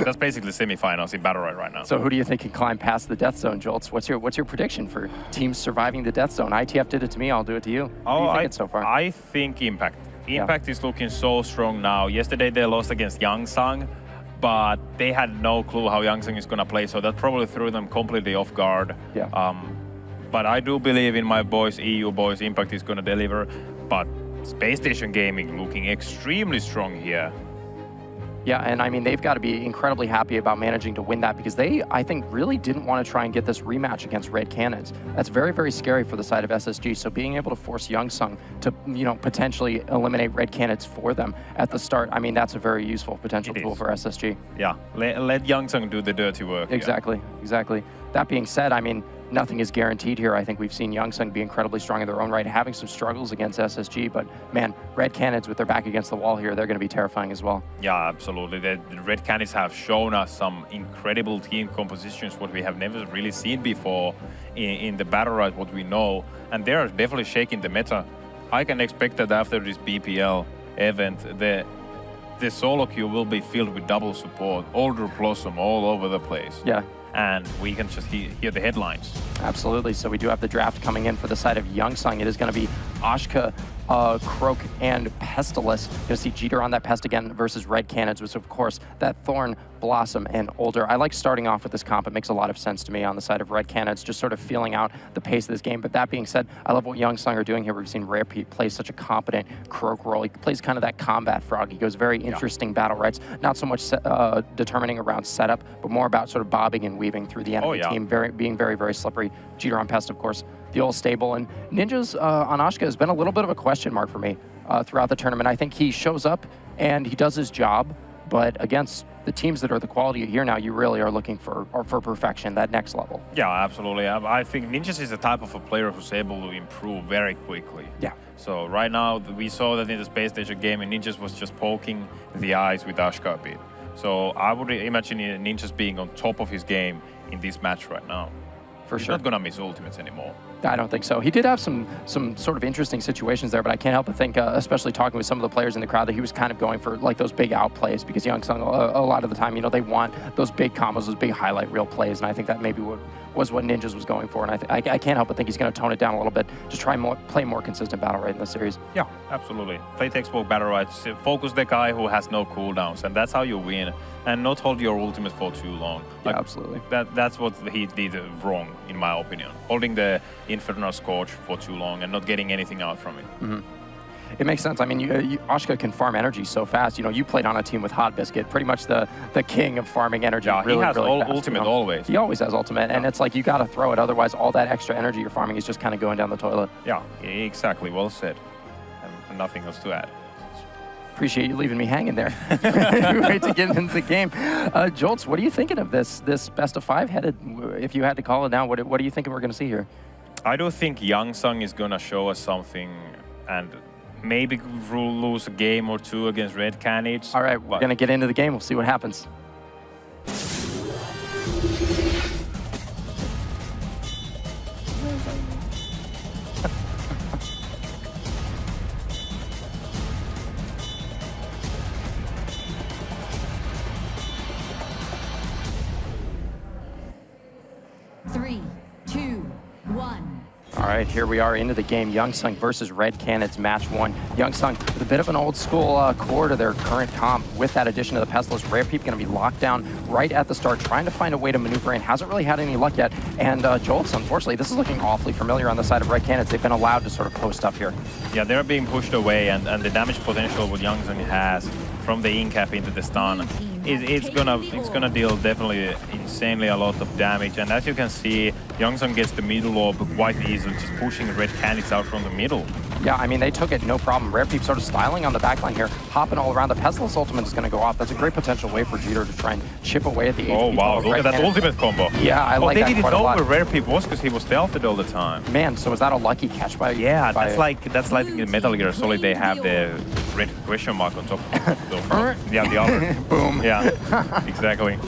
So that's basically semifinals in Battlerite right now. So who do you think can climb past the death zone, Jolts? What's your prediction for teams surviving the death zone? ITF did it to me, I'll do it to you. What do you think so far? I think Impact. Impact is looking so strong now. Yesterday they lost against YoungSung, but they had no clue how YoungSung is going to play, so that probably threw them completely off guard. Yeah. But I do believe in my boys, EU boys, Impact is going to deliver. But Space Station Gaming looking extremely strong here. Yeah, and I mean, they've got to be incredibly happy about managing to win that because they, I think, really didn't want to try and get this rematch against Red Canids. That's very, very scary for the side of SSG. So being able to force YoungSung to, potentially eliminate Red Canids for them at the start, I mean, that's a very useful potential tool for SSG. Yeah, let YoungSung do the dirty work. Exactly, exactly. That being said, I mean, nothing is guaranteed here. I think we've seen YoungSung be incredibly strong in their own right, having some struggles against SSG, but man, Red Canids with their back against the wall here, they're going to be terrifying as well. Yeah, absolutely. The Red Canids have shown us some incredible team compositions, what we have never really seen before in the Battlerite, what we know, and they are definitely shaking the meta. I can expect that after this BPL event, the solo queue will be filled with double support, Older Blossom all over the place. Yeah. And we can just hear the headlines. Absolutely. So we do have the draft coming in for the side of YoungSung. It is going to be Ashka, Croak, and Pestilus. You're going to see Jeter on that Pest again versus Red Canids, which of course that Thorn, Blossom, and Older. I like starting off with this comp. It makes a lot of sense to me on the side of Red Canids, just sort of feeling out the pace of this game. But that being said, I love what YoungSung are doing here. We've seen Rare Pete play such a competent Croak role. He plays kind of that combat frog. He goes very interesting battle rights. Not so much determining around setup, but more about sort of bobbing and weaving through the enemy team, being very, very slippery. Jeter on Pest, of course, the old stable. And Ninjas on Ashka has been a little bit of a question mark for me throughout the tournament. I think he shows up and he does his job, but against the teams that are the quality here now, you really are looking for perfection, that next level. Yeah, absolutely. I think Ninjas is the type of a player who's able to improve very quickly. Yeah. So right now, we saw that in the Space Station game, and Ninjas was just poking the eyes with Ashka a bit. So I would imagine Ninjas being on top of his game in this match right now. For He's sure. not going to miss ultimates anymore. I don't think so. He did have some sort of interesting situations there, but I can't help but think, especially talking with some of the players in the crowd, that he was kind of going for like those big outplays because YoungSung, a lot of the time, they want those big combos, those big highlight reel plays, and I think that maybe was what Ninjas was going for, and I can't help but think he's going to tone it down a little bit, just try and play more consistent Battlerite in this series. Yeah, absolutely. Play textbook Battlerite, focus the guy who has no cooldowns, and that's how you win, and not hold your ultimate for too long. Yeah, absolutely. That's what he did wrong, in my opinion. Holding the Infernal Scorch for too long and not getting anything out from it. Mm-hmm. It makes sense. I mean, Ashka can farm energy so fast. You played on a team with Hot Biscuit, pretty much the king of farming energy. Yeah, really, he has really fast, ultimate always. He always has ultimate, and it's like you got to throw it. Otherwise, all that extra energy you're farming is just kind of going down the toilet. Yeah, exactly. Well said. And nothing else to add. Appreciate you leaving me hanging there. Wait to get into the game. Jolts, what are you thinking of this best of five headed? If you had to call it down, what are you thinking we're going to see here? I do think YoungSung is going to show us something and maybe lose a game or two against Red Canids. All right, we're going to get into the game. We'll see what happens. All right, here we are into the game. YoungSung versus Red Canids, match one. YoungSung with a bit of an old school core to their current comp. With that addition of the Pestilus, Rare Peep going to be locked down right at the start, trying to find a way to maneuver in. Hasn't really had any luck yet. And Jolts, unfortunately, this is looking awfully familiar on the side of Red Canids. They've been allowed to sort of post up here. Yeah, they're being pushed away, and the damage potential what YoungSung has from the in-cap into the stun, it's gonna deal definitely insanely a lot of damage. And as you can see, YoungSung gets the middle orb quite easily, just pushing Red Canids out from the middle. Yeah, I mean, they took it no problem. Rare Peep sort of styling on the backline here, hopping all around. The Pestilus ultimate is going to go off. That's a great potential way for Jeter to try and chip away at the HP. Oh, wow, look at that ultimate combo. Yeah, I like that quite a lot. They didn't know where Rare Peep was because he was stealthed all the time. Man, so was that a lucky catch by... Yeah, that's like in Metal Gear Solid, they have the red question mark on top. Yeah, the other. Boom. Yeah, exactly.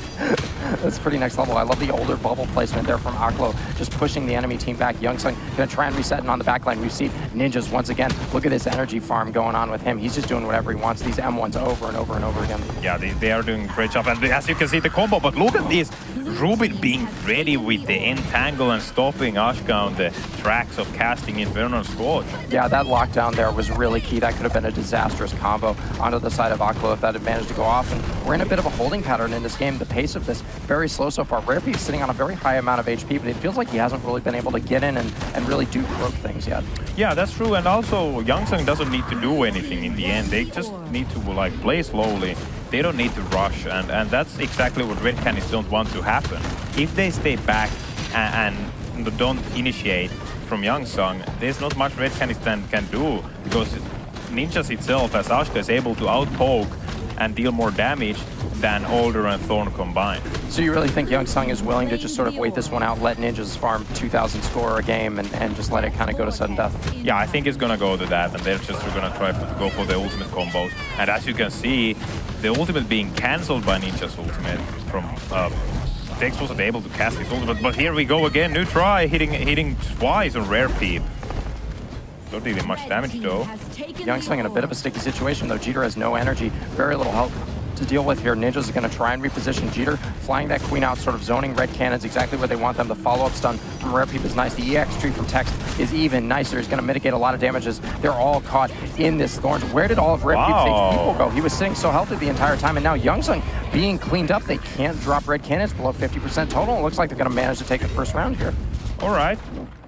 That's pretty next level. I love the older bubble placement there from Aklo, just pushing the enemy team back. YoungSung going to try and reset, and on the backline we see Ninjas once again. Look at this energy farm going on with him. He's just doing whatever he wants. These M1s over and over and over again. Yeah, they are doing a great job. And as you can see, the combo, but look at this. Rubin being ready with the entangle and stopping Ashka on the tracks of casting Infernal Scorch. Yeah, that lockdown there was really key. That could have been a disastrous combo onto the side of Aklo if that had managed to go off. And we're in a bit of a holding pattern in this game. The pace of this very slow so far. Rarepe's sitting on a very high amount of HP, but it feels like he hasn't really been able to get in and really do croak things yet. Yeah, that's true. And also, YoungSung doesn't need to do anything in the end. They just need to like play slowly. They don't need to rush, and that's exactly what Red Canids don't want to happen. If they stay back and don't initiate from YoungSung, there's not much Red Canids can do, because Ninjas itself, as Ashka, is able to outpoke and deal more damage than Alder and Thorn combined. So you really think YoungSung is willing to just sort of wait this one out, let Ninjas farm 2,000 score a game and just let it kind of go to sudden death? Yeah, I think it's going to go to that, and they're just going to try to go for the ultimate combos. And as you can see, the ultimate being cancelled by Ninja's ultimate from... Dex wasn't able to cast his ultimate, but here we go again, new try, hitting twice on Rarepe. Not dealing much damage though. YoungSung in a bit of a sticky situation though. Jeter has no energy, very little help to deal with here. Ninjas are going to try and reposition Jeter, flying that queen out, sort of zoning Red Canids exactly where they want them. The follow-up stun from Rarepe is nice. The EX tree from Tex is even nicer. He's going to mitigate a lot of damages. They're all caught in this Thorns. Where did all of Rarepe's people go? He was sitting so healthy the entire time, and now YoungSung being cleaned up. They can't drop Red Canids below 50% total. It looks like they're going to manage to take the first round here. All right.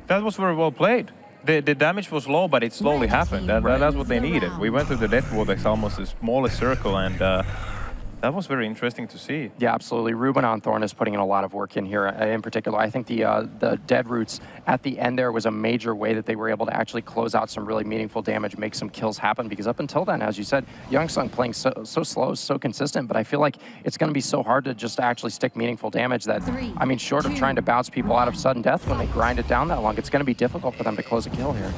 That was very well played. The damage was low, but it slowly happened. That's what they needed. We went to the death ward, that's almost the smallest circle, and that was very interesting to see. Yeah, absolutely. Ruben on Thorn is putting in a lot of work in here. In particular, I think the dead roots at the end there was a major way that they were able to actually close out some really meaningful damage, make some kills happen, because up until then, as you said, YoungSung playing so slow, so consistent, but I feel like it's going to be so hard to just actually stick meaningful damage that, I mean, short of trying to bounce people out of sudden death when they grind it down that long, it's going to be difficult for them to close a kill here.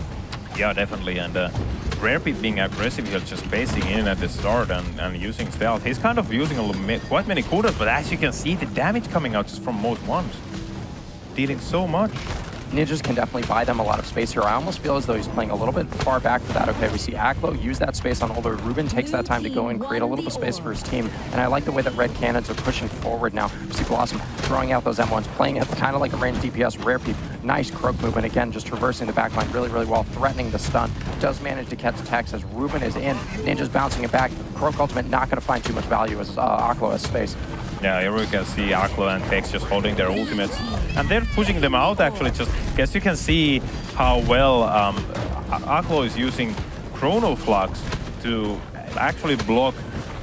Yeah, definitely, and Rarepe being aggressive here, just spacing in at the start and using stealth. He's kind of using quite many counters, but as you can see, the damage coming out just from most ones. Dealing so much. Ninjas can definitely buy them a lot of space here. I almost feel as though he's playing a little bit far back for that. Okay, we see Aklo use that space on Older. Ruben takes that time to go and create a little bit of space for his team. And I like the way that Red Canids are pushing forward now. We see Blossom throwing out those M1s, playing it kind of like a ranged DPS. Rarepe, nice croak movement. Again, just traversing the backline really, really well, threatening the stun. Does manage to catch Tex as Ruben is in. Ninja's bouncing it back. Croak ultimate not going to find too much value as Aklo has space. Yeah, here we can see Aklo and Tex just holding their ultimates. And they're pushing them out, actually. Just guess you can see how well Aklo is using Chrono Flux to actually block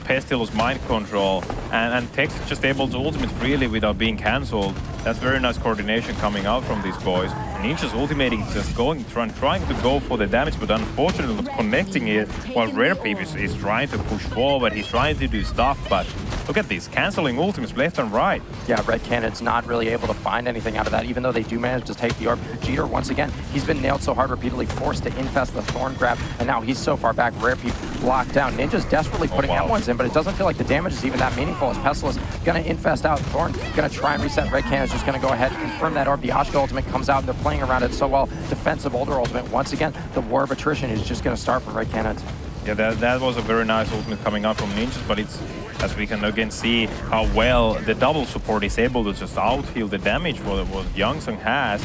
Pestil's mind control. And Tex is just able to ultimate freely without being cancelled. That's very nice coordination coming out from these boys. Ninja's ultimating, just trying to go for the damage, but unfortunately not connecting it, while Rarepe is trying to push forward. He's trying to do stuff, but look at this, cancelling ultimates left and right. Yeah, Red Canids not really able to find anything out of that, even though they do manage to take the orb. Jeter, once again, he's been nailed so hard repeatedly, forced to infest the Thorn grab, and now he's so far back, Rarepe blocked down. Ninja's desperately putting M1s in, but it doesn't feel like the damage is even that meaningful as Pestilus gonna infest out. Thorn gonna try and reset. Red Canids just gonna go ahead and confirm that orb. The Ashka ultimate comes out, and they're playing around it so well. Defensive Older ultimate. Once again, the war of attrition is just gonna start from Red Canids. Yeah, that was a very nice ultimate coming out from Ninjas, but it's, as we can again see, how well the double support is able to just out-heal the damage what YoungSung has.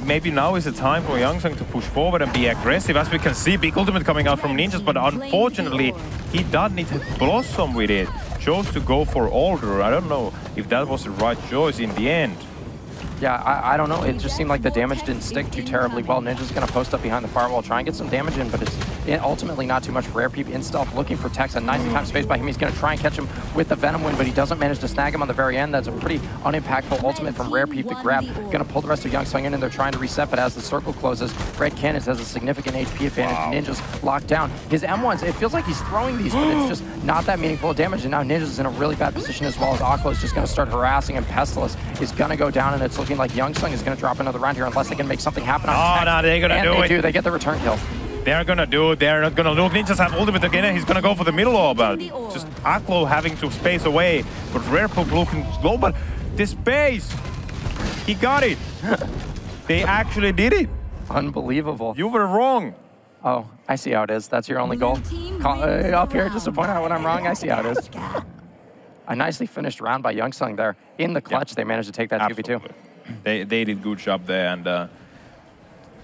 Maybe now is the time for YoungSung to push forward and be aggressive. As we can see, big ultimate coming out from Ninjas, but unfortunately, he does need to blossom with it. Chose to go for Alder. I don't know if that was the right choice in the end. Yeah, I don't know. It just seemed like the damage didn't stick too terribly well. Ninja's going to post up behind the firewall, try and get some damage in, but it's ultimately not too much. Rarepe in stealth, looking for Tex. A nice time space by him. He's going to try and catch him with the Venom Wind, but he doesn't manage to snag him on the very end. That's a pretty unimpactful ultimate from Rarepe to grab. Going to pull the rest of YoungSung in, and they're trying to reset, but as the circle closes, Red Canids has a significant HP advantage. Wow. Ninja's locked down. His M1s, it feels like he's throwing these, but it's just not that meaningful of damage, and now Ninja's in a really bad position as well, as Aklo is just going to start harassing, and Pestilus is going to go down, and it's looking like YoungSung is going to drop another round here unless they can make something happen on Tex. No, they're going to do it. They get the return kill. They're gonna do it. They're not gonna look. Ninjas have ultimate again, and he's gonna go for the middle orb. Just Aklo having to space away, but Rare Poop looking slow. But the space, he got it. They actually did it. Unbelievable. You were wrong. Oh, I see how it is. That's your only goal. Up here just to point out when I'm wrong. I see how it is. A nicely finished round by YoungSung there. In the clutch, they managed to take that 2v2. They did good job there, and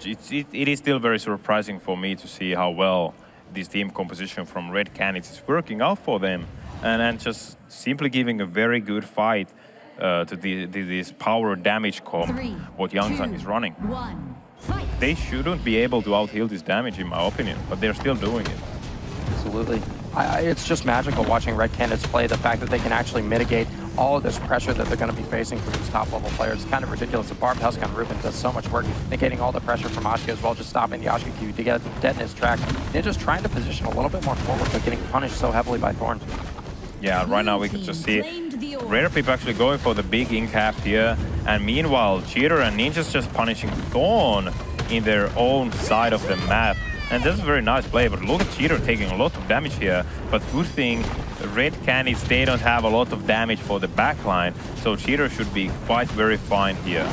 it is still very surprising for me to see how well this team composition from Red Canids is working out for them, and just simply giving a very good fight to this power damage comp what YoungSung is running. They shouldn't be able to out-heal this damage, in my opinion, but they're still doing it. Absolutely. It's just magical watching Red Canids play. The fact that they can actually mitigate all of this pressure that they're going to be facing from these top-level players. It's kind of ridiculous. The Barb Huskan Ruben does so much work, negating all the pressure from Ashka as well, just stopping the Ashka Q to get dead in his track. Ninja's trying to position a little bit more forward, but getting punished so heavily by Thorn. Yeah, right now we can just see Rare People actually going for the big in-cap here, and meanwhile, Cheater and Ninja's just punishing Thorn in their own side of the map. And that's a very nice play, but look at Cheater taking a lot of damage here. But good thing, Red Canids, they don't have a lot of damage for the backline, so Cheater should be quite very fine here.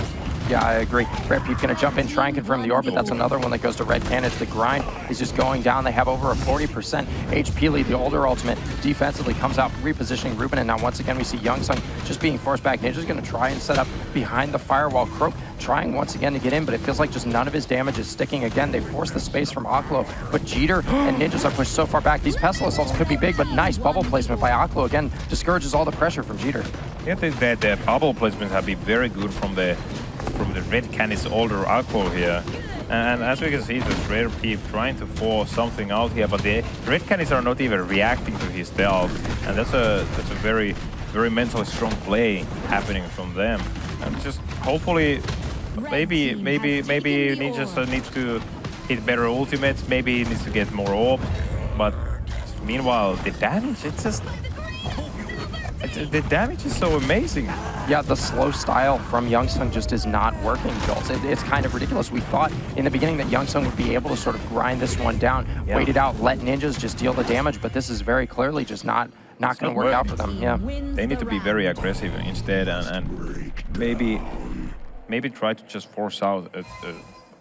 Yeah, I agree. Red Peep's going to jump in, try and confirm the orbit. That's another one that goes to Red Canids. The grind is just going down. They have over a 40% HP lead. The older ultimate defensively comes out, repositioning Ruben. And now once again, we see YoungSung just being forced back. Ninja's going to try and set up behind the firewall. Croak trying once again to get in, but it feels like just none of his damage is sticking. Again, they force the space from Aklo, but Jeter and Ninjas are pushed so far back. These Pestle Assaults could be big, but nice bubble placement by Aklo. Again, discourages all the pressure from Jeter. I think that the bubble placements have been very good from the Red Canids older Aklo here. And as we can see, this Rare Peep trying to force something out here, but the Red Canids are not even reacting to his stealth. And that's a very, very mentally strong play happening from them. And just hopefully, maybe Ninjas needs to hit better ultimates, maybe he needs to get more orbs. But meanwhile, the damage, it's just... The damage is so amazing. Yeah, the slow style from YoungSung just is not working, Jules. It's kind of ridiculous. We thought in the beginning that YoungSung would be able to sort of grind this one down, wait it out, let Ninjas just deal the damage, but this is very clearly just not going to work out for them. Yeah, they need to be very aggressive instead, and maybe try to just force out a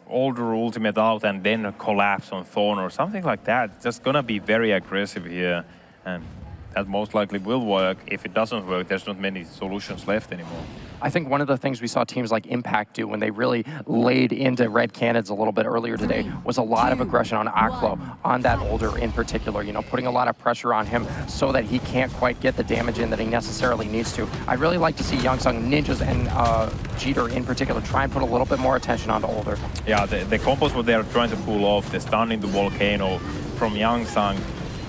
older ultimate out and then collapse on Thorn or something like that. Just gonna be very aggressive here, and that most likely will work. If it doesn't work, there's not many solutions left anymore. I think one of the things we saw teams like Impact do when they really laid into Red Canids a little bit earlier today was a lot of aggression on Aklo, on that older in particular, you know, putting a lot of pressure on him so that he can't quite get the damage in that he necessarily needs to. I'd really like to see YoungSung, Ninjas, and Jeter in particular try and put a little bit more attention onto older. Yeah, the combos what they're trying to pull off, the stun in the volcano from YoungSung,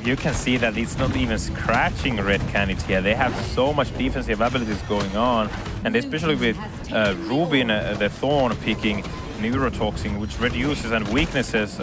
you can see that it's not even scratching Red Canids here. They have so much defensive abilities going on, and especially with Rubin, the Thorn picking Neurotoxin, which reduces and weaknesses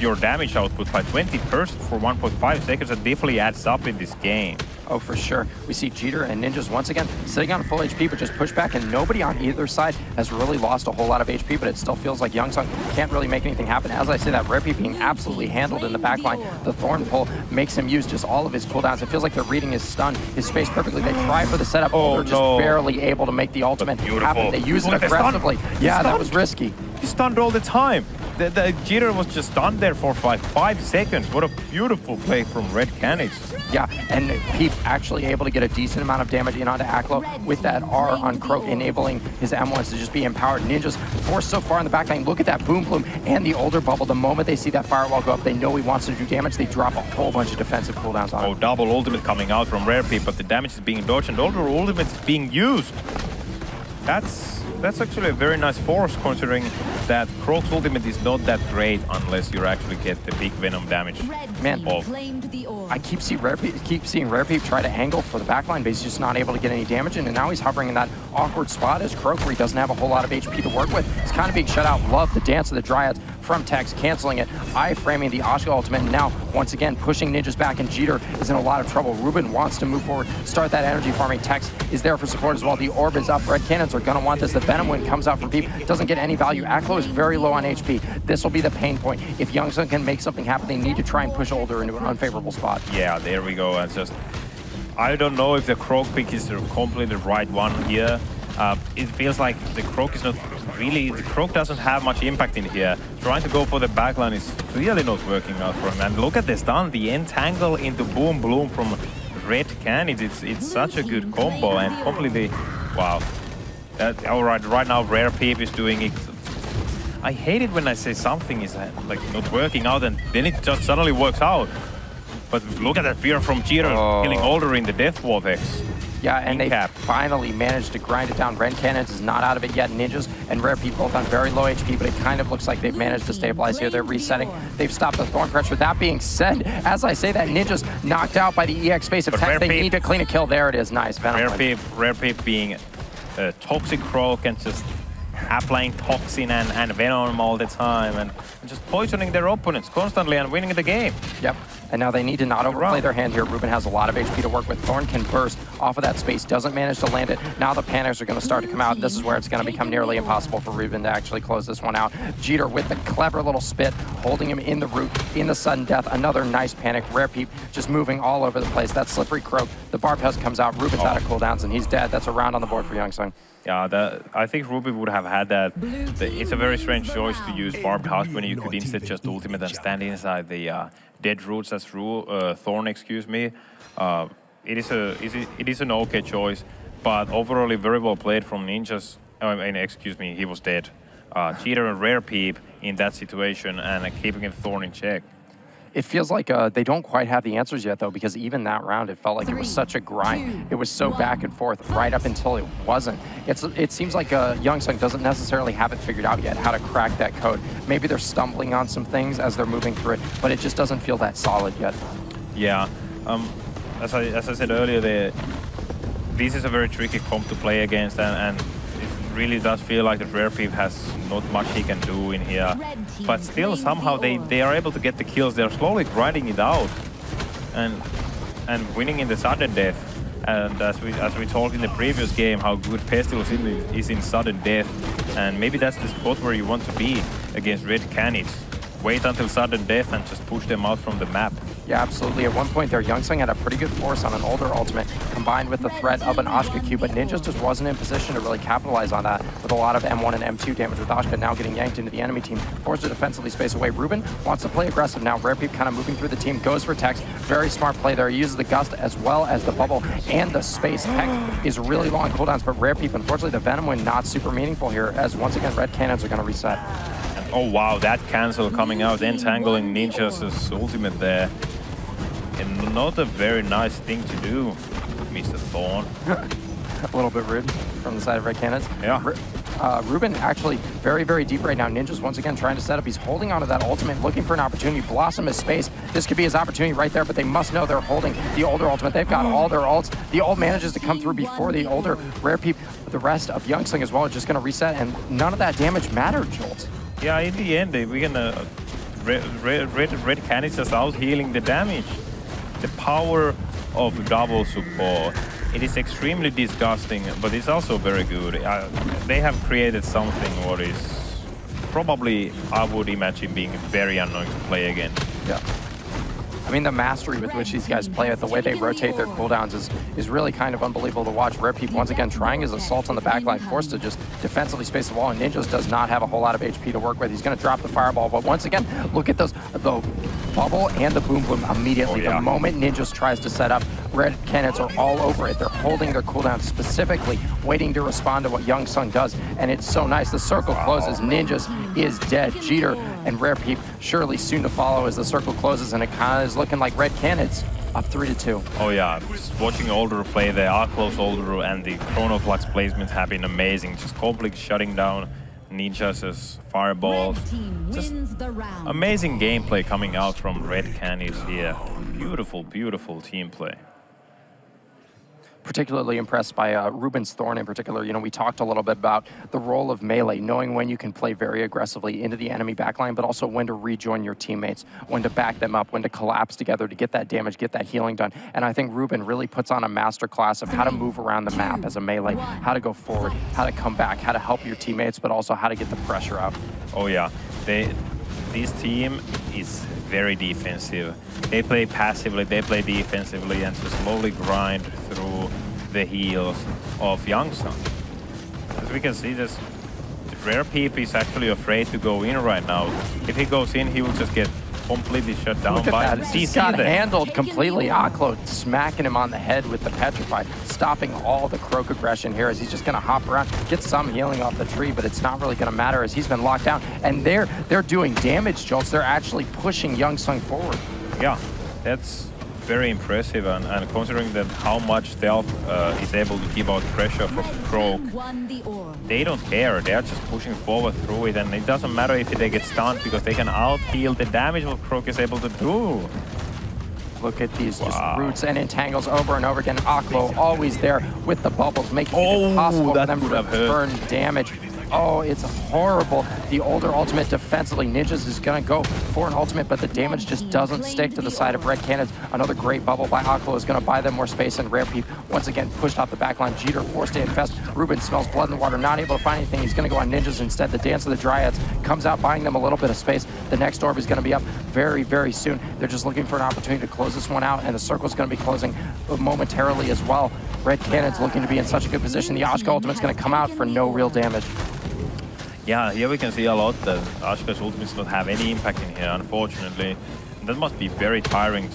your damage output by 20% for 1.5 seconds. That definitely adds up in this game. Oh, for sure. We see Jeter and Ninjas once again sitting on full HP, but just push back, and nobody on either side has really lost a whole lot of HP, but it still feels like YoungSung can't really make anything happen. As I say that, Rare Peep being absolutely handled in the backline. The Thorn pull makes him use just all of his cooldowns. It feels like they're reading his stun, his space perfectly. They try for the setup, but they're just barely able to make the ultimate happen. They use it aggressively. Yeah, that was risky. He stunned all the time. The Jeter was just stunned there for 5 seconds. What a beautiful play from Red Canids. Yeah, and Peep actually able to get a decent amount of damage in onto Aklo with that R on Croak, enabling his M1s to just be empowered. Ninjas forced so far in the backline. Look at that Boom Bloom and the older bubble. The moment they see that firewall go up, they know he wants to do damage. They drop a whole bunch of defensive cooldowns on him. Oh, double ultimate coming out from Rare Peep, but the damage is being dodged and older ultimate is being used. That's actually a very nice force, considering that Croak's ultimate is not that great unless you actually get the big Venom damage. Man, I keep seeing Rare Peep try to angle for the backline, but he's just not able to get any damage in, and now he's hovering in that awkward spot as Croak, where he doesn't have a whole lot of HP to work with. He's kind of being shut out. Love the dance of the Dryads from Tex, canceling it, I-framing the Ashka ultimate, and now, once again, pushing Ninjas back, and Jeter is in a lot of trouble. Ruben wants to move forward, start that energy farming. Tex is there for support as well. The orb is up. Red Canids are going to want this. The Venom Wind comes out from Peep, doesn't get any value. Aklo is very low on HP. This will be the pain point. If YoungSung can make something happen, they need to try and push Older into an unfavorable spot. Yeah, there we go. It's just, I don't know if the Croak pick is completely the right one here. It feels like the Croak is not really, the Croak doesn't have much impact in here. Trying to go for the backline is clearly not working out for him. And look at this stun, the entangle into Boom Bloom from Red Canids. It's such a good combo and completely, wow. All right now Rare Peep is doing it. I hate it when I say something is like not working out and then it just suddenly works out. But look at that fear from Jeter killing Older in the Death Vortex. Yeah, and they finally managed to grind it down. Red Canids is not out of it yet. Ninjas and Rare Peep both on very low HP, but it kind of looks like they've managed to stabilize here. They're resetting. They've stopped the Thorn pressure. That being said, as I say that, Ninjas knocked out by the EX space of Tex. They need to clean a kill. There it is. Nice. Venom Rare Peep being a toxic Croak and just applying toxin and venom all the time and just poisoning their opponents constantly and winning the game. Yep. And now they need to not overplay their hand here. Ruben has a lot of HP to work with. Thorn can burst off of that space, doesn't manage to land it. Now the panics are going to start to come out. This is where it's going to become nearly impossible for Ruben to actually close this one out. Jeter with the clever little spit, holding him in the root, in the sudden death. Another nice panic. Rare Peep just moving all over the place. That slippery Croak. The Barb Pest comes out. Ruben's out of cooldowns, and he's dead. That's a round on the board for YoungSung. Yeah, I think Ruby would have had that. It's a very strange choice to use Barbed Husk when you could instead just ultimate and stand inside the Dead Roots as Thorn, excuse me. It is an okay choice, but overall very well played from Ninjas. I mean, excuse me, he was dead. Cheater and Rare Peep in that situation and keeping a Thorn in check. It feels like they don't quite have the answers yet, though, because even that round, it felt like it was such a grind. It was so back and forth right up until it wasn't. It seems like YoungSung doesn't necessarily have it figured out yet, how to crack that code. Maybe they're stumbling on some things as they're moving through it, but it just doesn't feel that solid yet. Yeah. As I said earlier, this is a very tricky comp to play against, and it really does feel like the Rare Peep has not much he can do in here. But still, somehow they are able to get the kills. They're slowly grinding it out and winning in the sudden death. And as we talked in the previous game, how good Pestil is in sudden death, and maybe that's the spot where you want to be against Red Canids. Wait until sudden death and just push them out from the map. Yeah, absolutely. At one point there, YoungSung had a pretty good force on an Older ultimate, combined with the threat of an Ashka Q, but Ninjas just wasn't in position to really capitalize on that, with a lot of M1 and M2 damage, with Ashka now getting yanked into the enemy team, forced to defensively space away. Ruben wants to play aggressive now. Rare Peep kind of moving through the team, goes for Tex. Very smart play there. He uses the Gust as well as the Bubble and the Space. Tex is really long cooldowns, but Rare Peep, unfortunately, the Venom Wind not super meaningful here, as once again, Red Canids are going to reset. Oh wow, that cancel coming out, entangling Ninjas' ultimate there. And not a very nice thing to do, Mr. Thorn. A little bit rude from the side of Red Canids. Yeah. Ruben actually very, very deep right now. Ninjas once again trying to set up. He's holding onto that ultimate, looking for an opportunity. Blossom is space. This could be his opportunity right there, but they must know they're holding the Older ultimate. They've got all their ults. The ult manages to come through before the Older. Rare Peep, the rest of YoungSung as well, are just going to reset, and none of that damage mattered, Jolt. Yeah, in the end, we're gonna Red Canids is out healing the damage. The power of double support. It is extremely disgusting, but it's also very good. They have created something what is probably, I would imagine, being very annoying to play against. Yeah. I mean, the mastery with which these guys play it, the way they rotate their cooldowns is really kind of unbelievable to watch. Rare Peep once again trying his assault on the backline, forced to just defensively space the wall, and Ninjas does not have a whole lot of HP to work with. He's going to drop the fireball, but once again, look at those, the Bubble and the Boom Boom immediately. The moment Ninjas tries to set up, Red Canids are all over it. They're holding their cooldowns specifically, waiting to respond to what YoungSung does, and it's so nice. The circle closes. Ninjas is dead. Jeter and Rare Peep surely soon to follow as the circle closes, and it kind of is looking like Red Canids up 3-2. Oh yeah, just watching Older play, the R-Close Older and the Chronoflux placement have been amazing. Just completely shutting down Ninjas' fireballs. Just amazing gameplay coming out from Red Canids here. Beautiful, beautiful team play. particularly impressed by Ruben's Thorn in particular. You know, we talked a little bit about the role of melee, knowing when you can play very aggressively into the enemy backline, but also when to rejoin your teammates, when to back them up, when to collapse together to get that damage, get that healing done. And I think Ruben really puts on a master class of how to move around the map as a melee, how to go forward, how to come back, how to help your teammates, but also how to get the pressure out. Oh yeah, this team is very defensive. They play passively, they play defensively, and just slowly grind through the heals of YoungSung. As we can see, this Rare Peep is actually afraid to go in right now. If he goes in, he will just get completely shut down. Look at that. He got handled completely. Aklo smacking him on the head with the Petrify, stopping all the Croak aggression here as he's just going to hop around, get some healing off the tree, but it's not really going to matter as he's been locked down. And they're doing damage, Jolts. They're actually pushing YoungSung forward. Yeah, that's very impressive, and considering that how much stealth is able to give out pressure from Croak, they don't care. They're just pushing forward through it, and it doesn't matter if they get stunned because they can out-heal the damage what Croak is able to do. Look at these just roots and entangles over and over again. Aklo always there with the bubbles, making it impossible for them to burn damage. Oh, it's horrible. The older ultimate defensively, Ninjas is going to go for an ultimate, but the damage just doesn't stick to the side of Red Canids. Another great bubble by Aklo is going to buy them more space, and Rare Peep once again pushed off the backline. Jeter forced to infest. Ruben smells blood in the water, not able to find anything. He's going to go on Ninjas instead. The Dance of the Dryads comes out, buying them a little bit of space. The next orb is going to be up very, very soon. They're just looking for an opportunity to close this one out, and the circle's going to be closing momentarily as well. Red Canids looking to be in such a good position. The Ashka ultimate's going to come out for no real damage. Yeah, here we can see a lot that Ashka's ultimate does not have any impact in here, unfortunately. And that must be very tiring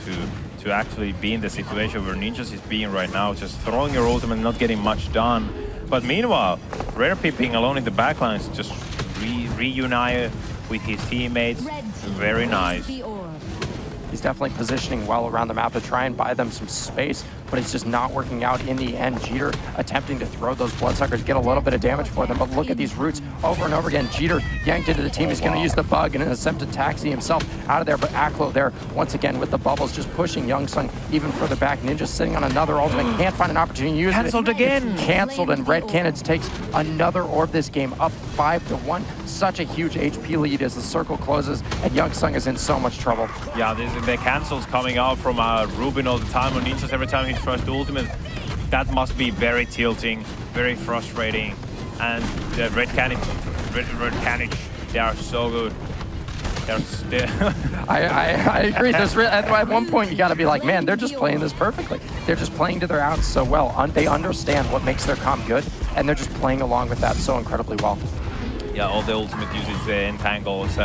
to actually be in the situation where Ninjas is being right now, just throwing your ultimate and not getting much done. But meanwhile, Rare Peep being alone in the backline is just reunited with his teammates. Very nice. He's definitely positioning well around the map to try and buy them some space, but it's just not working out in the end. Jeter attempting to throw those Bloodsuckers, get a little bit of damage for them, but look at these roots over and over again. Jeter yanked into the team. He's going to use the bug and an attempt to taxi himself out of there, but Aklo there once again with the bubbles, just pushing YoungSung even further back. Ninja sitting on another ultimate, can't find an opportunity to use it. Cancelled again. It's canceled, and Red Canids takes another orb this game, up 5-1. Such a huge HP lead as the circle closes, and YoungSung is in so much trouble. Yeah, the cancels coming out from Ruben all the time on Ninjas every time he tries to ultimate. That must be very tilting, very frustrating. And the Red Canids, they are so good. I agree. At one point, you got to be like, man, they're just playing this perfectly. They're just playing to their outs so well. They understand what makes their comp good, and they're just playing along with that so incredibly well. Yeah, all the ultimate uses entangles,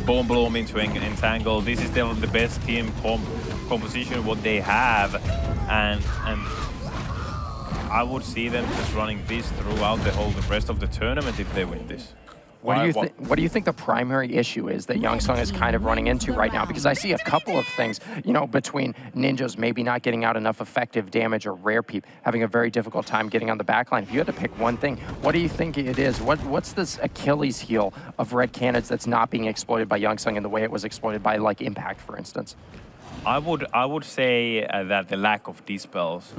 Bomb Bloom into entangle. This is definitely the best team composition what they have, and I would see them just running this throughout the rest of the tournament if they win this. What do you think the primary issue is that YoungSung is kind of running into right now? Because I see a couple of things, you know, between Ninjas maybe not getting out enough effective damage, or Rare Peep having a very difficult time getting on the backline. If you had to pick one thing, what do you think it is? What's this Achilles heel of Red Canids that's not being exploited by YoungSung in the way it was exploited by, like, Impact, for instance? I would say that the lack of dispels.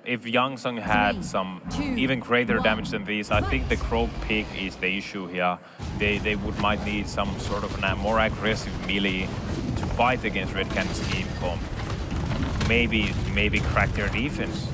If YoungSung had some even greater damage than these, I think the Croak pick is the issue here. They might need some sort of a more aggressive melee to fight against Red Canids team comp. Maybe crack their defense.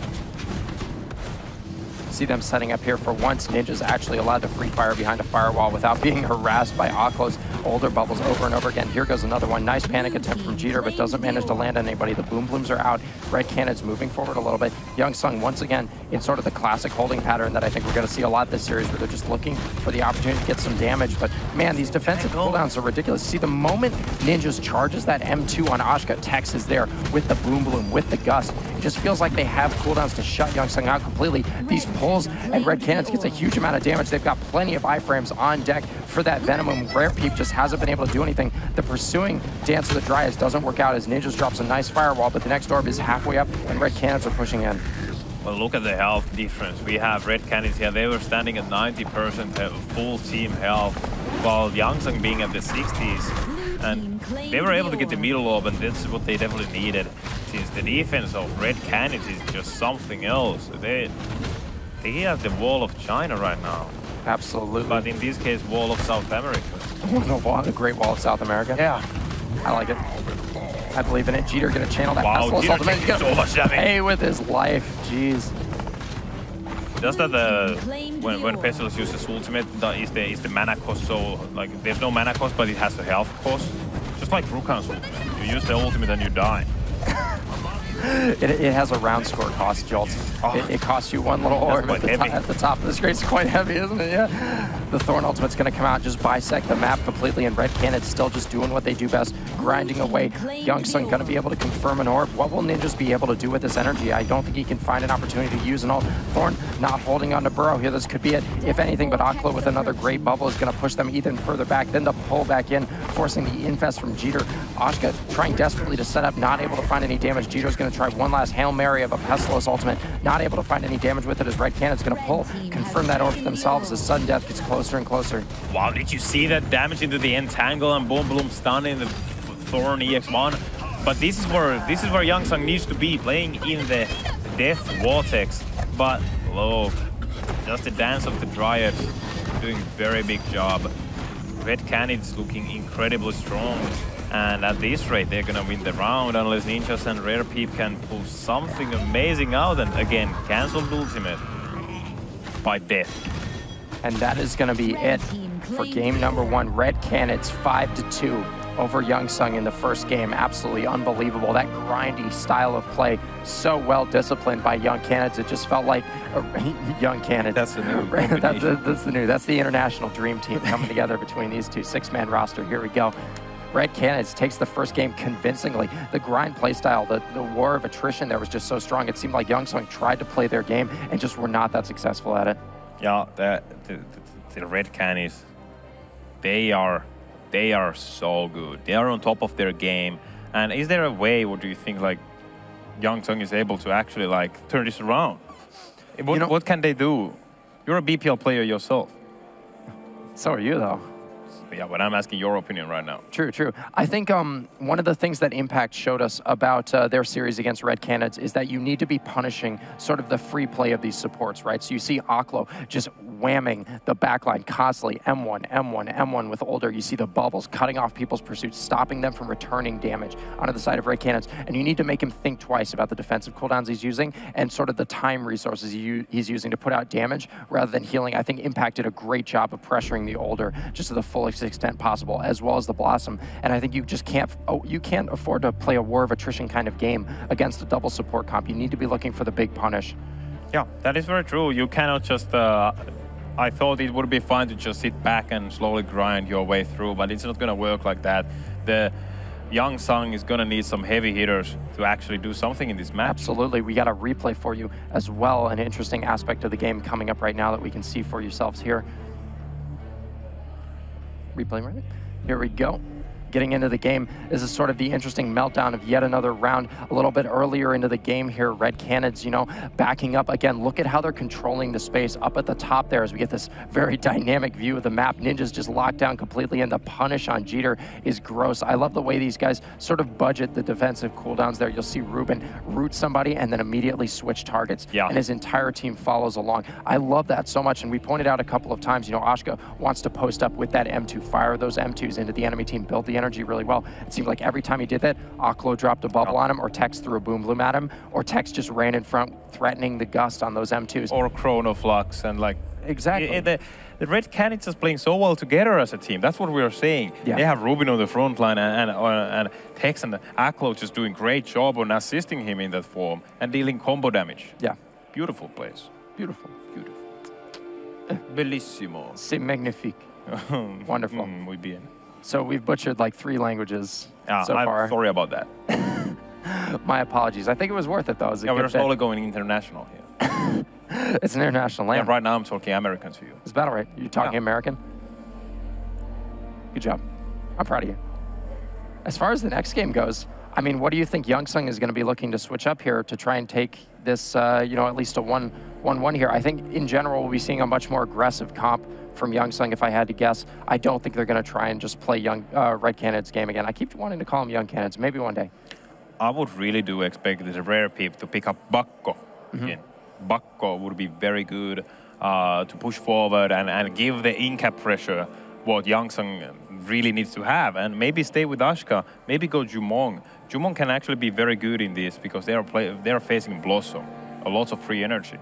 See them setting up here for once. Ninja's actually allowed to free fire behind a firewall without being harassed by Aklo's older bubbles over and over again. Here goes another one. Nice panic attempt from Jeter, but doesn't manage to land on anybody. The Boom Blooms are out. Red Canids moving forward a little bit. YoungSung once again in sort of the classic holding pattern that I think we're going to see a lot this series, where they're just looking for the opportunity to get some damage. But man, these defensive cooldowns are ridiculous. See, the moment Ninjas charges that M2 on Ashka, Tex is there with the Boom Bloom, with the Gust. It just feels like they have cooldowns to shut YoungSung out completely. These pulls, and Red Canids gets a huge amount of damage. They've got plenty of iframes on deck for that Venom, and Rare Peep just hasn't been able to do anything. The pursuing Dance of the Dryads doesn't work out as Ninjas drops a nice firewall, but the next orb is halfway up, and Red Canids are pushing in. Well, look at the health difference. We have Red Canids here. They were standing at 90% full team health, while YoungSung being at the 60s. And they were able to get the middle orb, and that's what they definitely needed, since the defense of Red Canids is just something else. They have the wall of China right now. Absolutely. But in this case, wall of South America. The Great Wall of South America? Yeah. I like it. I believe in it. Jeter gonna channel that. Wow, Jeter taking so much damage. Pay with his life. Jeez. Just that when Pestilence uses ultimate, is the mana cost, so like there's no mana cost, but it has a health cost. Just like Rukan's ultimate. You use the ultimate and you die. It has a round score cost, Jolts. Oh. It costs you one little orb at the top of the screen. It's quite heavy, isn't it? Yeah. The Thorn ultimate's going to come out and just bisect the map completely, and Red Canids still just doing what they do best, grinding away. YoungSung going to be able to confirm an orb. What will Ninjas be able to do with this energy? I don't think he can find an opportunity to use an ult. Thorn not holding on to Burrow here. This could be it. If anything, but Aklo with another great bubble is going to push them even further back. Then the pull back in, forcing the infest from Jeter. Ashka trying desperately to set up, not able to find any damage. Jeter's going to try one last Hail Mary of a Pestilence ultimate, not able to find any damage with it as Red Canids going to pull, confirm that orb for themselves as sudden death gets closer and closer. Wow, did you see that damage into the Entangle and Boom Bloom stun in the Thorn EX1? But this is where YoungSung needs to be, playing in the Death Vortex. But look, just the dance of the Dryad doing a very big job. Red Canids looking incredibly strong. And at this rate, they're gonna win the round unless Ninjas and Rare Peep can pull something amazing out. And again, cancelled ultimate by death. And that is gonna be it for game number 1. Red Canids 5-2 over YoungSung in the first game. Absolutely unbelievable. That grindy style of play, so well disciplined by Young Canids. It just felt like Young Canids. That's the new. That's the international dream team coming together between these two. 6-man roster. Here we go. Red Canids takes the first game convincingly. The grind playstyle, the war of attrition there was just so strong. It seemed like YoungSung tried to play their game and just were not that successful at it. Yeah, the Red Canids, they are so good. They are on top of their game. And is there a way, or do you think like YoungSung is able to actually like turn this around? What can they do? You're a BPL player yourself. So are you, though. Yeah, but I'm asking your opinion right now. True, true. I think one of the things that Impact showed us about their series against Red Canids is that you need to be punishing sort of the free play of these supports, right? So you see Aklo just whamming the backline constantly, M1, M1, M1 with Older. You see the bubbles cutting off people's pursuits, stopping them from returning damage onto the side of Red Canids. And you need to make him think twice about the defensive cooldowns he's using and sort of the time resources he's using to put out damage rather than healing. I think Impact did a great job of pressuring the Older just to the fullest extent possible, as well as the Blossom. And I think you just can't afford to play a war of attrition kind of game against a double support comp. You need to be looking for the big punish. Yeah, that is very true. You cannot just I thought it would be fine to just sit back and slowly grind your way through, but it's not going to work like that. The YoungSung is going to need some heavy hitters to actually do something in this match. Absolutely. We got a replay for you as well, an interesting aspect of the game coming up right now that we can see for yourselves here. Replay ready? Here we go. Getting into the game, this is sort of the interesting meltdown of yet another round. A little bit earlier into the game here, Red Canids, you know, backing up again. Look at how they're controlling the space up at the top there as we get this very dynamic view of the map. Ninjas just locked down completely, and the punish on Jeter is gross. I love the way these guys sort of budget the defensive cooldowns there. You'll see Ruben root somebody and then immediately switch targets, and his entire team follows along. I love that so much, and we pointed out a couple of times, you know, Ashka wants to post up with that M2, fire those M2s into the enemy team, build the energy really well. It seemed like every time he did that, Aklo dropped a bubble on him, or Tex threw a boom bloom at him, or Tex just ran in front, threatening the gust on those M2s. Or Chrono Flux, and like... Exactly. The Red Canids is playing so well together as a team. That's what we are saying. Yeah. They have Ruben on the front line, and Tex and Aklo just doing great job on assisting him in that form and dealing combo damage. Yeah. Beautiful plays. Beautiful. Beautiful. Bellissimo. C'est magnifique. Wonderful. Muy bien. So we've butchered like 3 languages so far. I'm sorry about that. My apologies. I think it was worth it, though. Yeah, we're slowly going international here. It's an international land. Yeah, right now I'm talking American to you. It's Battlerite. You're talking American? Good job. I'm proud of you. As far as the next game goes, I mean, what do you think YoungSung is going to be looking to switch up here to try and take this, you know, at least a 1 1-1 here. I think in general we'll be seeing a much more aggressive comp from YoungSung if I had to guess. I don't think they're going to try and just play Red Canids game again. I keep wanting to call them Young Canids, maybe one day. I would really do expect the rare people to pick up Bakko again. Bakko would be very good to push forward and give the in-cap pressure what YoungSung really needs to have, and maybe stay with Ashka, maybe go Jumong. Jumong can actually be very good in this because they are facing Blossom, a lot of free energy.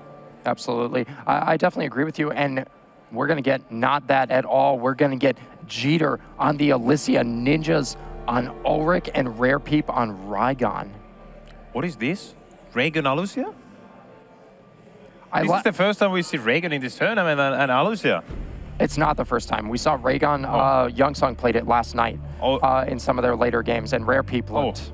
Absolutely. I definitely agree with you, and we're going to get not that at all. We're going to get Jeter on the Alicia, Ninjas on Ulrich, and Rare Peep on Rygon. What is this? Raygun Alucia? This is the first time we see Raygun in this tournament and Alucia. It's not the first time. We saw Raygun, YoungSung played it last night in some of their later games, and Rare Peep looked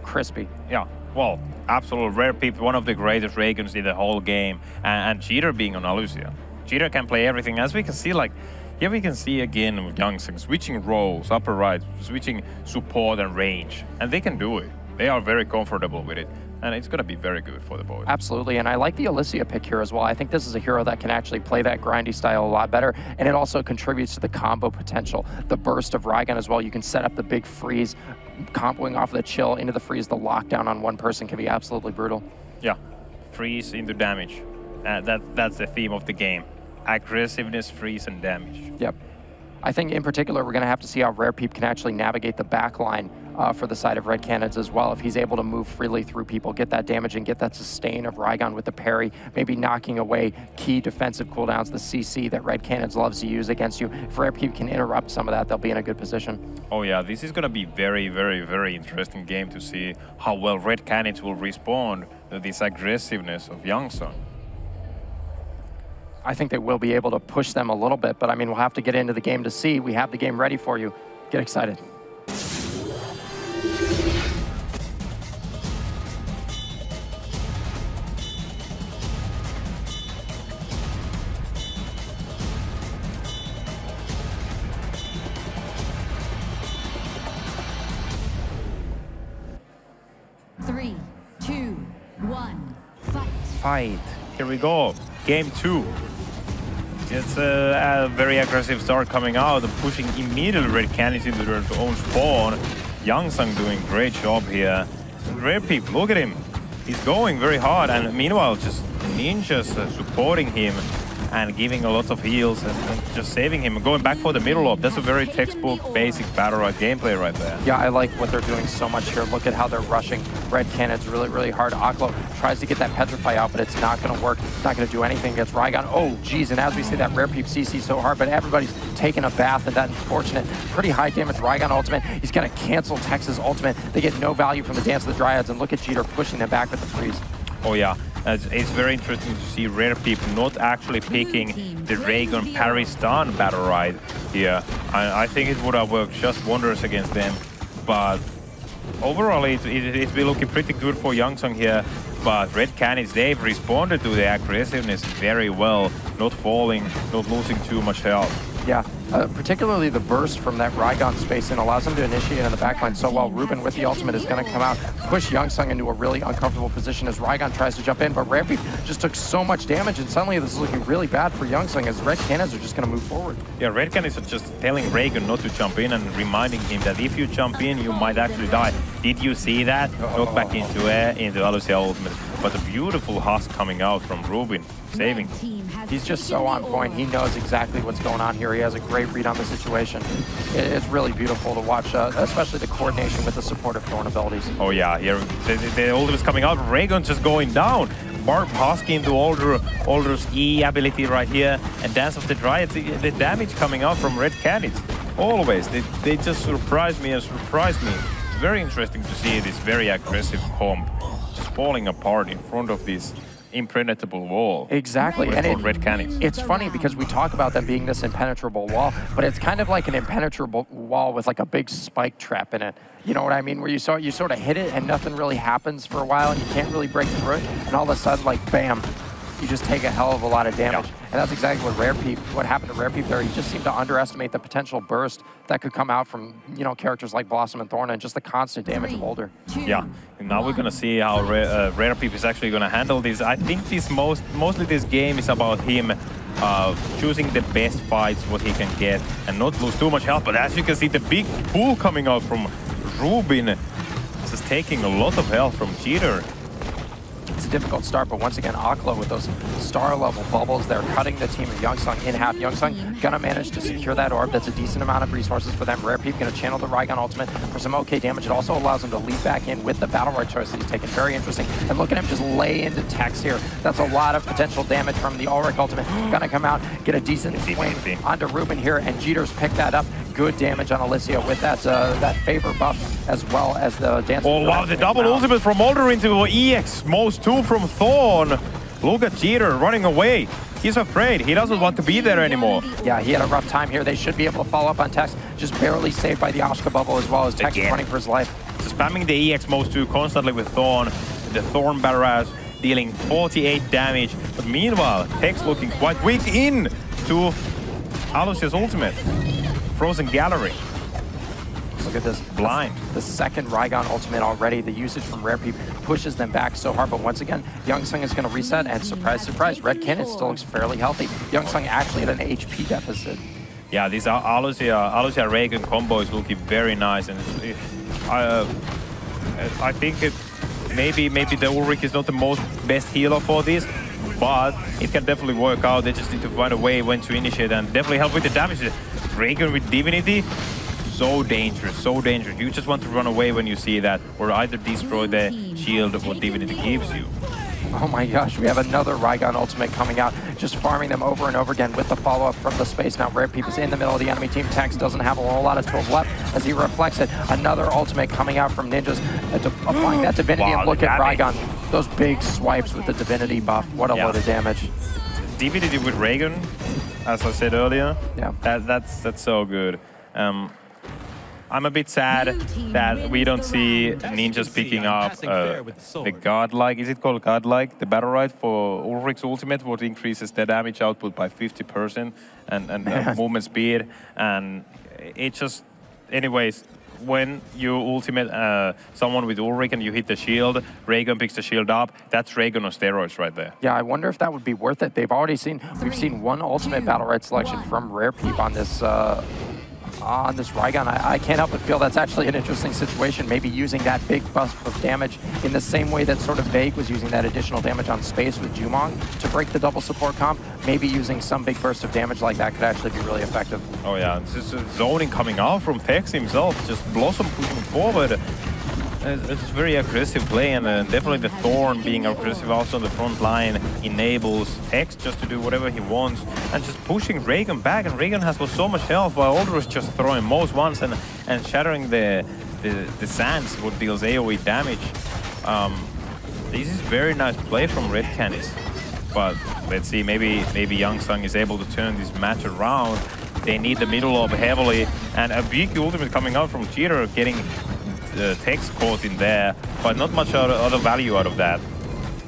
crispy. Yeah, well, absolutely. Rare Peep, one of the greatest Rayguns in the whole game, and Jeter being on Alucia. Jeter can play everything, as we can see, like, here we can see again with YoungSung switching roles, upper right, switching support and range, and they can do it. They are very comfortable with it, and it's going to be very good for the boys. Absolutely, and I like the Alicia pick here as well. I think this is a hero that can actually play that grindy style a lot better, and it also contributes to the combo potential. The burst of Rygon as well. You can set up the big freeze, comboing off the chill into the freeze. The lockdown on one person can be absolutely brutal. Yeah, freeze into damage. That's the theme of the game. Aggressiveness, freeze, and damage. Yep. I think in particular we're going to have to see how Rare Peep can actually navigate the back line for the side of Red Canids as well. If he's able to move freely through people, get that damage and get that sustain of Rygon with the parry, maybe knocking away key defensive cooldowns, the CC that Red Canids loves to use against you. If Rare Peep can interrupt some of that, they'll be in a good position. Oh yeah, this is going to be very, very, very interesting game to see how well Red Canids will respond to this aggressiveness of YoungSung. I think they will be able to push them a little bit, but I mean, we'll have to get into the game to see. We have the game ready for you. Get excited. Three, two, one, fight. Fight. Here we go. Game 2. It's a very aggressive start coming out and pushing immediately Red Canids into their own spawn. YoungSung doing a great job here. Rare Peep, look at him. He's going very hard, and meanwhile just Ninjas supporting him and giving a lot of heals and just saving him and going back for the middle up. That's a very textbook, basic Battlerite gameplay right there. Yeah, I like what they're doing so much here. Look at how they're rushing Red Canids really, really hard. Aklo tries to get that Petrify out, but it's not going to work. It's not going to do anything against Rygon. Oh, geez, and as we see that Rare Peep CC so hard, but everybody's taking a bath, and that's unfortunate. Pretty high damage Rygon ultimate. He's going to cancel Tex's ultimate. They get no value from the Dance of the Dryads, and look at Jeter pushing them back with the freeze. Oh yeah, it's very interesting to see Rare Peep not actually picking the Raygun parry stun Battlerite here. I think it would have worked just wonders against them, but overall it's been looking pretty good for YoungSung here. But Red Canids, they've responded to the aggressiveness very well, not falling, not losing too much health. Yeah, particularly the burst from that Rygon space and allows him to initiate on the backline so well. Ruben with the ultimate is going to come out, push YoungSung into a really uncomfortable position as Rygon tries to jump in, but Rare Peep just took so much damage, and suddenly this is looking really bad for YoungSung as Red Canids are just going to move forward. Yeah, Red Canids are just telling Raygun not to jump in and reminding him that if you jump in, you might actually die. Did you see that? Knock back into Alucia ultimate. But a beautiful husk coming out from Ruben, saving. He's just so on point. He knows exactly what's going on here. He has a great read on the situation. It's really beautiful to watch, especially the coordination with the supportive thorn abilities. Oh yeah, here the ultimate's coming out. Raygun's just going down. Barb husky into Aldr's E ability right here, and Dance of the Dryads. The damage coming out from Red Canids. Always, they just surprise me and surprise me. It's very interesting to see this very aggressive comp just falling apart in front of this impenetrable wall. Exactly, and Red Canids. It's funny because we talk about them being this impenetrable wall, but it's kind of like an impenetrable wall with like a big spike trap in it. You know what I mean? Where you sort of hit it and nothing really happens for a while and you can't really break through it, and all of a sudden, like, bam, you just take a hell of a lot of damage. And that's exactly what happened to Rare Peep there. He just seemed to underestimate the potential burst that could come out from, you know, characters like Blossom and Thorn and just the constant damage of Older. Yeah, and now we're gonna see how Rare Peep is actually gonna handle this. I think mostly this game is about him choosing the best fights, what he can get, and not lose too much health. But as you can see, the big pull coming out from Ruben is taking a lot of health from Cheater. It's a difficult start, but once again, Akla with those star-level bubbles, they're cutting the team of YoungSung in half. YoungSung gonna manage to secure that orb. That's a decent amount of resources for them. Rare Peep gonna channel the Raigon ultimate for some okay damage. It also allows him to leap back in with the Battlerite choice that he's taken. Very interesting. And look at him just lay into Tex here. That's a lot of potential damage from the Ulrich ultimate. Gonna come out, get a decent swing onto Ruben here, and Jeter's picked that up. Good damage on Alicia with that that favor buff, as well as the dance. Oh wow, the double ultimate from Older into EX. Most 2 from Thorn. Look at Jeter running away. He's afraid. He doesn't want to be there anymore. Yeah, he had a rough time here. They should be able to follow up on Tex. Just barely saved by the Ashka bubble, as well as Tex running for his life. Spamming the EX most 2 constantly with Thorn. The Thorn barrage dealing 48 damage. But meanwhile, Tex looking quite weak in to Alicia's ultimate. Frozen Gallery. Look at this. Blind. The second Raigon ultimate already. The usage from Rare Peep pushes them back so hard, but once again, YoungSung is going to reset, and surprise, surprise, Red Canids still looks fairly healthy. YoungSung actually at an HP deficit. Yeah, this Alicia Raigon combo is looking very nice, and I think maybe the Ulrich is not the best healer for this, but it can definitely work out. They just need to find a way when to initiate and definitely help with the damage. Raigon with Divinity, so dangerous, so dangerous. You just want to run away when you see that, or either destroy the shield of what Divinity gives you. Oh my gosh, we have another Raigon ultimate coming out, just farming them over and over again with the follow-up from the space. Now Rare Peep is in the middle of the enemy team. Tex doesn't have a whole lot of tools left as he reflects it. Another ultimate coming out from Ninjas, applying that Divinity, and look at Raigon. Those big swipes with the Divinity buff. What a load of damage. Divinity with Raigon, as I said earlier, that's so good. I'm a bit sad that we don't see Ninjas picking up the Godlike. Is it called Godlike? The Battlerite for Ulrich's ultimate, what increases the damage output by 50% and movement speed. And it just, anyways, when you ultimate someone with Ulrich and you hit the shield, Raigon picks the shield up. That's Raigon on steroids right there. Yeah, I wonder if that would be worth it. They've already seen, we've seen one ultimate Battlerite selection from Rare Peep on this Raigon. I can't help but feel that's actually an interesting situation. Maybe using that big buff of damage in the same way that sort of Vague was using that additional damage on space with Jumong to break the double support comp. Maybe using some big burst of damage like that could actually be really effective. Oh yeah, this is zoning coming out from Tex himself. Just Blossom pushing forward. It's very aggressive play, and definitely the Thorn being aggressive also on the front line enables Tex just to do whatever he wants and just pushing Raigon back, and Raigon has got so much health while Older is just throwing most ones and shattering the sands, what deals AoE damage. This is very nice play from Red Canids, but let's see, maybe YoungSung is able to turn this match around. They need the middle orb heavily, and a big ultimate coming out from Cheater, getting Tex caught in there, but not much other value out of that.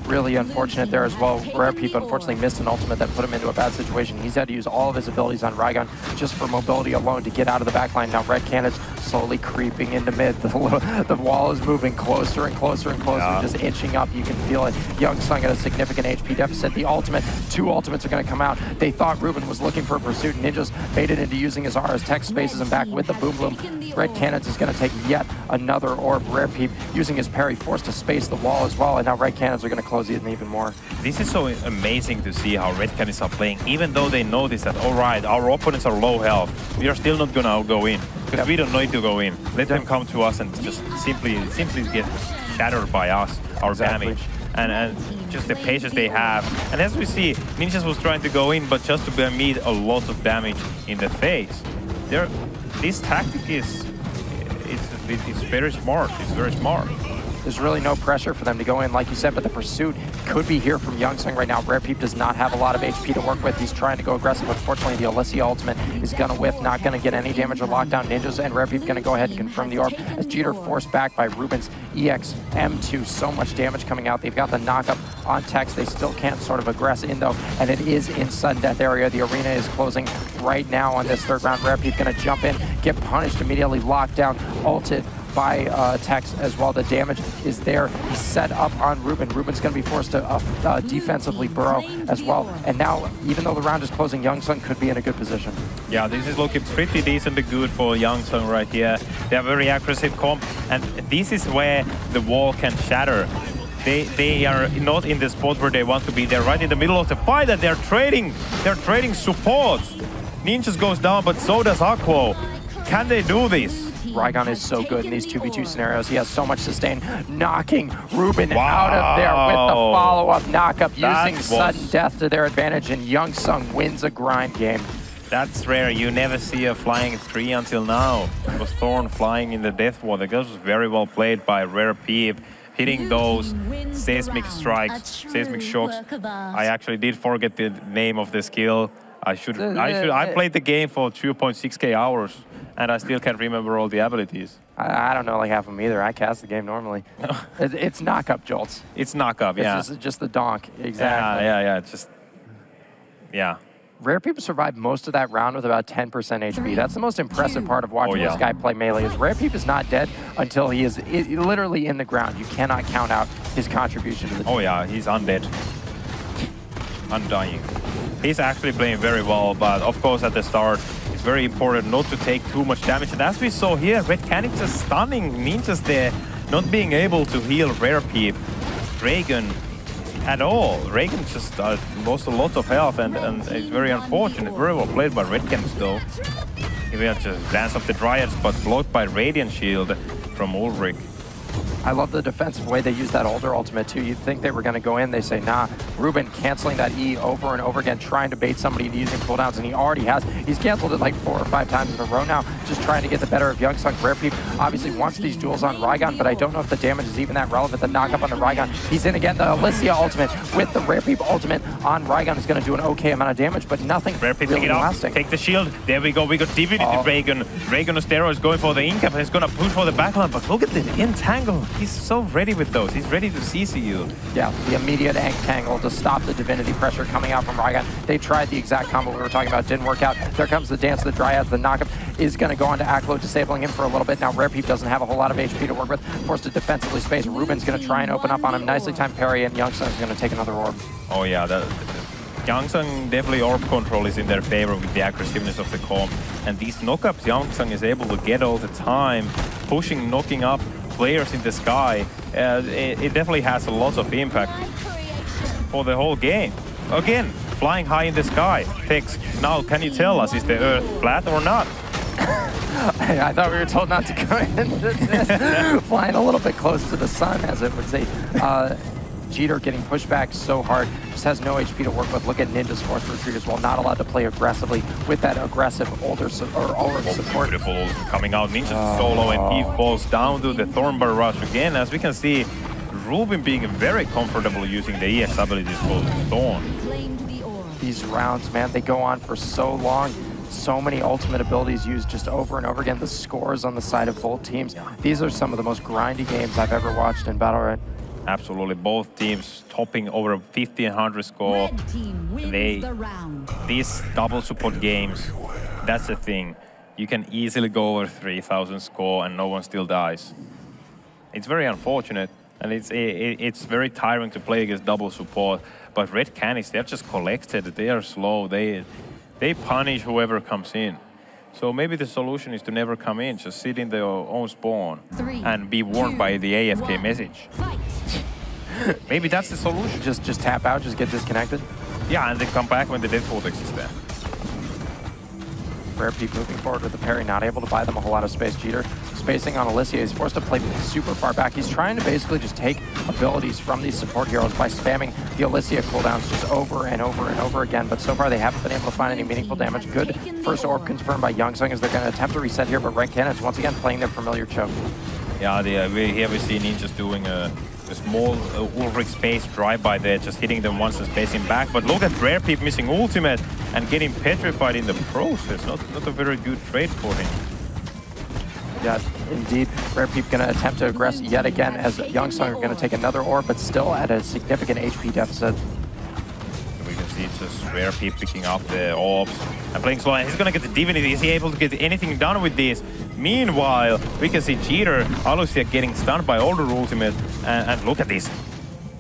Really unfortunate there as well. Rare Peep unfortunately missed an ultimate that put him into a bad situation. He's had to use all of his abilities on Raigon just for mobility alone to get out of the backline. Now Red Canids slowly creeping into mid. The wall is moving closer and closer and closer, just inching up. You can feel it. YoungSung at a significant HP deficit. The ultimate, 2 ultimates are going to come out. They thought Ruben was looking for a pursuit, and Ninjas baited into using his R as Tex spaces him back with the Boom Bloom. Red Canids is going to take yet another orb. Rare Peep using his parry, forced to space the wall as well, and now Red Canids are going to close it even more. This is so amazing to see how Red Canids are playing, even though they notice that, all right, our opponents are low health, we are still not going to go in, because we don't need to go in. Let them come to us and just simply get shattered by us, our damage. And just the patience they have. And as we see, Ninjas was trying to go in, but just to meet a lot of damage in the face. This tactic is it's very smart. It's very smart. There's really no pressure for them to go in, like you said, but the pursuit could be here from YoungSung right now. Rare Peep does not have a lot of HP to work with. He's trying to go aggressive. Unfortunately, the Alicia ultimate is going to whiff, not going to get any damage or lockdown ninjas, and Rare Peep going to go ahead and confirm the orb as Jeter forced back by Ruben's EX M2. So much damage coming out. They've got the knockup on Tex. They still can't sort of aggress in though, and it is in sudden death area. The arena is closing right now on this third round. Rare Peep going to jump in, get punished immediately, locked down, ulted by Tex as well. The damage is there. He's set up on Ruben. Ruben's going to be forced to defensively burrow as well. And now, even though the round is closing, YoungSung could be in a good position. Yeah, this is looking pretty decently good for YoungSung right here. They have very aggressive comp, and this is where the wall can shatter. They are not in the spot where they want to be. They're right in the middle of the fight, and they're trading supports. Ninjas goes down, but so does Aquo. Can they do this? Rygon is so good in these 2v2 scenarios. He has so much sustain, knocking Ruben out of there with the follow-up knockup, using sudden death to their advantage, and YoungSung wins a grind game. That's rare. You never see a flying 3 until now. It was Thorn flying in the death wall. That was very well played by Rare Peep, hitting those seismic strikes, seismic shocks. I actually did forget the name of the skill. I played the game for 2.6k hours, and I still can't remember all the abilities. I don't know like half of them either. I cast the game normally. It's knock-up jolts. It's knock-up, yeah. It's just the donk, exactly. Yeah, it's just, yeah. Rare Peep survived most of that round with about 10% HP. That's the most impressive part of watching this guy play melee, is Rare Peep is not dead until he is literally in the ground. You cannot count out his contribution to the team. Oh yeah, he's undead. Undying. He's actually playing very well, but of course at the start, it's very important not to take too much damage. And as we saw here, Red Canids just stunning ninjas there, not being able to heal Rare Peep, Dragon at all. Dragon just lost a lot of health, and it's very unfortunate. Very well played by Red Canids though. He will just dance off the Dryads, but blocked by Radiant Shield from Ulrich. I love the defensive way they use that older ultimate too. You'd think they were going to go in. They say, nah. Ruben canceling that E over and over again, trying to bait somebody into using cooldowns, and he already has. He's canceled it like 4 or 5 times in a row now, just trying to get the better of YoungSung. Rare Peep obviously wants these duels on Rygon, but I don't know if the damage is even that relevant. The knockup on the Rygon. He's in again. The Alicia ultimate with the Rare Peep ultimate on Rygon is going to do an okay amount of damage, but nothing Rare Peep really lasting. Take the shield. There we go. We got divided Dragon. Dragon on steroids going for the incap, and he's going to push for the backline, but look at the entangle. He's so ready with those. He's ready to CC you. Yeah, the immediate entangle to stop the divinity pressure coming out from Rygon. They tried the exact combo we were talking about, didn't work out. There comes the dance of the Dryads. The knockup is going to go on to Aklo, disabling him for a little bit. Now Rare Peep doesn't have a whole lot of HP to work with, forced to defensively space. Ruben's going to try and open up on him. Nicely timed parry, and YoungSung is going to take another orb. Oh yeah, YoungSung definitely orb control is in their favor with the aggressiveness of the comp. And these knockups YoungSung is able to get all the time, pushing, knocking up players in the sky. It definitely has a lot of impact for the whole game. Again, flying high in the sky. Tex, now can you tell us, is the Earth flat or not? I thought we were told not to go in. Flying a little bit close to the sun, as it would say. Jeter getting pushed back so hard, just has no HP to work with. Look at Ninja's forced retreat as well, not allowed to play aggressively with that aggressive older support. Beautiful coming out, Ninja solo, and he falls down to the Thorn Barrage again. As we can see, Ruben being very comfortable using the EX abilities for Thorn. These rounds, man, they go on for so long. So many ultimate abilities used just over and over again. The scores on the side of both teams. These are some of the most grindy games I've ever watched in Battlerite. Absolutely, both teams topping over 1500 score. These double support games, that's the thing. You can easily go over 3000 score and no one still dies. It's very unfortunate, and it's very tiring to play against double support. But Red Canids, they're just collected. They are slow. They punish whoever comes in. So maybe the solution is to never come in, just sit in their own spawn and be warned by the AFK message. Maybe that's the solution. Just tap out, just get disconnected? Yeah, and then come back when the death vortex is there. Rare Peep moving forward with the parry, not able to buy them a whole lot of space. Jeter spacing on Alicia. He's forced to play super far back. He's trying to basically just take abilities from these support heroes by spamming the Alicia cooldowns just over and over and over again. But so far they haven't been able to find any meaningful damage. Good first orb confirmed by YoungSung as they're going to attempt to reset here, but Red Canids once again playing their familiar choke. Yeah, here we see Ninjas doing a small Ulrich space drive-by there, just hitting them once and spacing back. But look at Rare Peep missing ultimate and getting petrified in the process. Not a very good trade for him. Yeah, indeed. Rare Peep going to attempt to aggress yet again as YoungSung are going to take another orb, but still at a significant HP deficit. We can see just Rare Peep picking up the orbs and playing slow. And he's going to get the Divinity. Is he able to get anything done with this? Meanwhile, we can see Jeter, Alucia getting stunned by Older Ultimate. And look at this.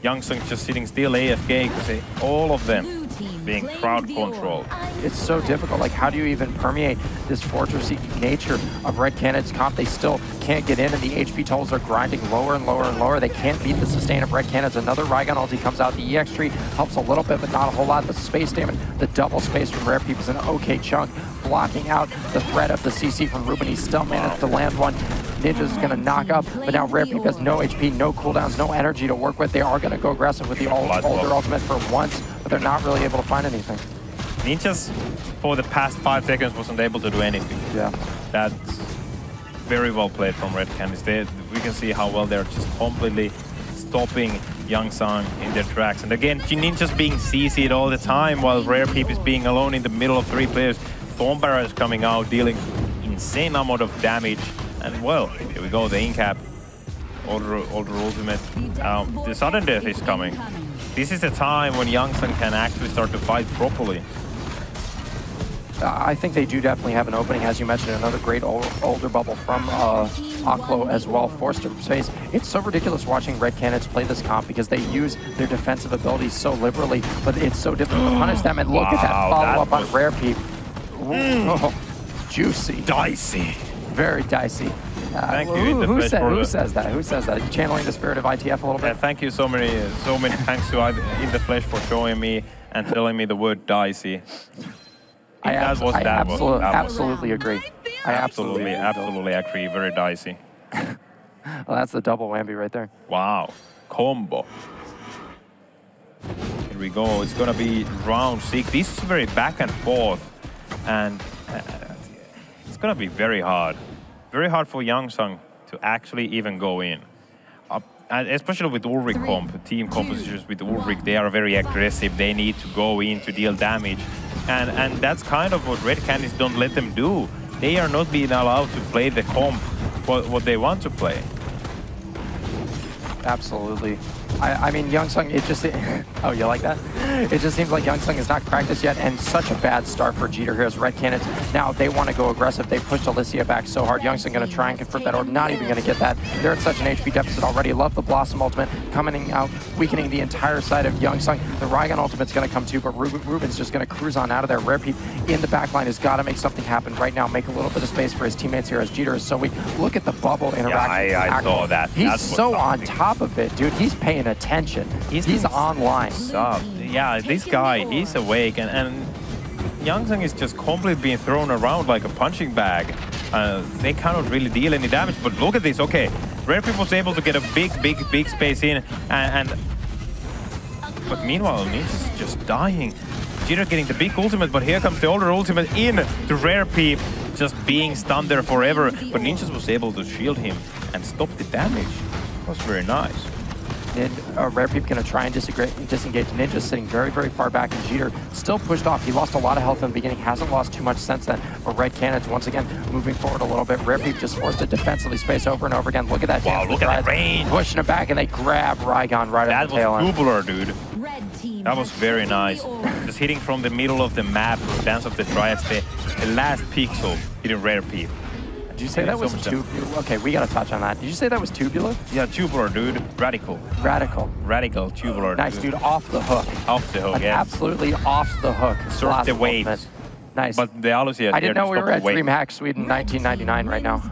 YoungSung just sitting still AFK because all of them being crowd controlled. It's so difficult. Like, how do you even permeate this fortressy nature of Red Canids comp? They still can't get in, and the HP totals are grinding lower and lower and lower. They can't beat the sustain of Red Canids. Another Rygon ulti comes out. The EX tree helps a little bit, but not a whole lot. The space damage, the double space from Rare Peep is an okay chunk, blocking out the threat of the CC from Ruben. He still managed to land one. Ninja's going to knock up, but now Rare Peep has no HP, no cooldowns, no energy to work with. They are going to go aggressive with the older ultimate for once, but they're not really able to find anything. Ninjas, for the past 5 seconds, wasn't able to do anything. Yeah. That's very well played from Red Canids. We can see how well they're just completely stopping YoungSung in their tracks. And again, Ninjas being CC'd all the time while Rare Peep is being alone in the middle of 3 players. Thornbarrow is coming out, dealing insane amount of damage. And well, here we go, the in-cap. Older ultimate. The sudden death is coming. This is the time when YoungSung can actually start to fight properly. I think they do definitely have an opening, as you mentioned, another great older bubble from Aklo as well, forced to space. It's so ridiculous watching Red Canids play this comp because they use their defensive abilities so liberally, but it's so difficult to punish them. And look at that follow-up on Rare Peep. Oh, juicy. Dicey. Very dicey. Thank you. Who says that? Who says that? Are you channeling the spirit of ITF a little bit? Yeah, thank you so many thanks to In the Flesh for showing me and telling me the word dicey. I absolutely agree. I absolutely agree. Very dicey. Well, that's the double whammy right there. Wow. Combo. Here we go. It's going to be round 6. This is very back and forth. And it's going to be very hard. Very hard for YoungSung to actually even go in. And especially with Ulrich comp, team compositions with Ulrich, they are very aggressive. They need to go in to deal damage. And that's kind of what Red Canids don't let them do. They are not being allowed to play the comp what they want to play. Absolutely. I mean, YoungSung, it just... Oh, you like that? It just seems like YoungSung is not practiced yet, and such a bad start for Jeter here as Red Canids. Now, they want to go aggressive. They pushed Alicia back so hard. YoungSung going to try and convert that, or not even going to get that. They're at such an HP deficit already. Love the Blossom ultimate coming out, weakening the entire side of YoungSung. The Rygon ultimate's going to come too, but Ruben's just going to cruise on out of there. Rare Peep in the backline has got to make something happen right now, make a little bit of space for his teammates here as Jeter is so weak. Look at the bubble interaction. Yeah, I saw that. He's so on top of it, dude. He's paying attention. He's online. Yeah, this guy, he's awake, and YoungSung is just completely being thrown around like a punching bag. They cannot really deal any damage, but look at this. Okay, Rare Peep was able to get a big space in, but meanwhile, Ninja's just dying. Jeter getting the big ultimate, but here comes the older ultimate in to Rare Peep, just being stunned there forever. But Ninjas was able to shield him and stop the damage. That was very nice. Rare Peep going to try and disengage. Ninja sitting very, very far back, and Jeter still pushed off. He lost a lot of health in the beginning, hasn't lost too much since then. But Red Canids, once again, moving forward a little bit. Rare Peep just forced to defensively space over and over again. Look at that. Wow, look at that range. Pushing him back, and they grab Rygon right at the tail end. That was tubular, dude. That was very nice. Just hitting from the middle of the map, Dance of the Triads, the last pixel hitting Rare Peep. Did you say that was tubular? Okay, we gotta touch on that. Did you say that was tubular? Yeah, tubular, dude. Radical, tubular. Nice, dude. Off the hook. Off the hook, yeah. Absolutely off the hook. Surf the waves. Nice. But the Alucia, I didn't know we were at DreamHack Sweden 1999 right now.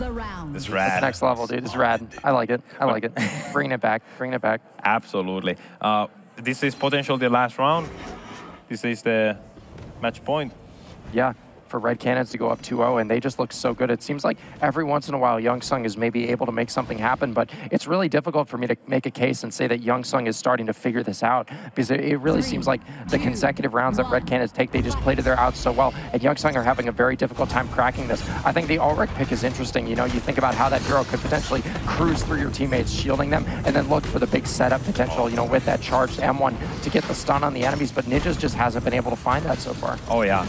It's rad. It's next level, dude. It's rad. I like it. I like it. Bringing it back. Bringing it back. Absolutely. This is potentially the last round. This is the match point. Yeah. for Red Canids to go up 2-0, and they just look so good. It seems like every once in a while YoungSung is maybe able to make something happen, but it's really difficult for me to make a case and say that YoungSung is starting to figure this out, because it really seems like the consecutive rounds that Red Canids take, they just play to their outs so well, and YoungSung are having a very difficult time cracking this. I think the Ulrich pick is interesting. You know, you think about how that hero could potentially cruise through your teammates, shielding them, and then look for the big setup potential, you know, with that charged M1 to get the stun on the enemies, but Ninjas just hasn't been able to find that so far. Oh yeah,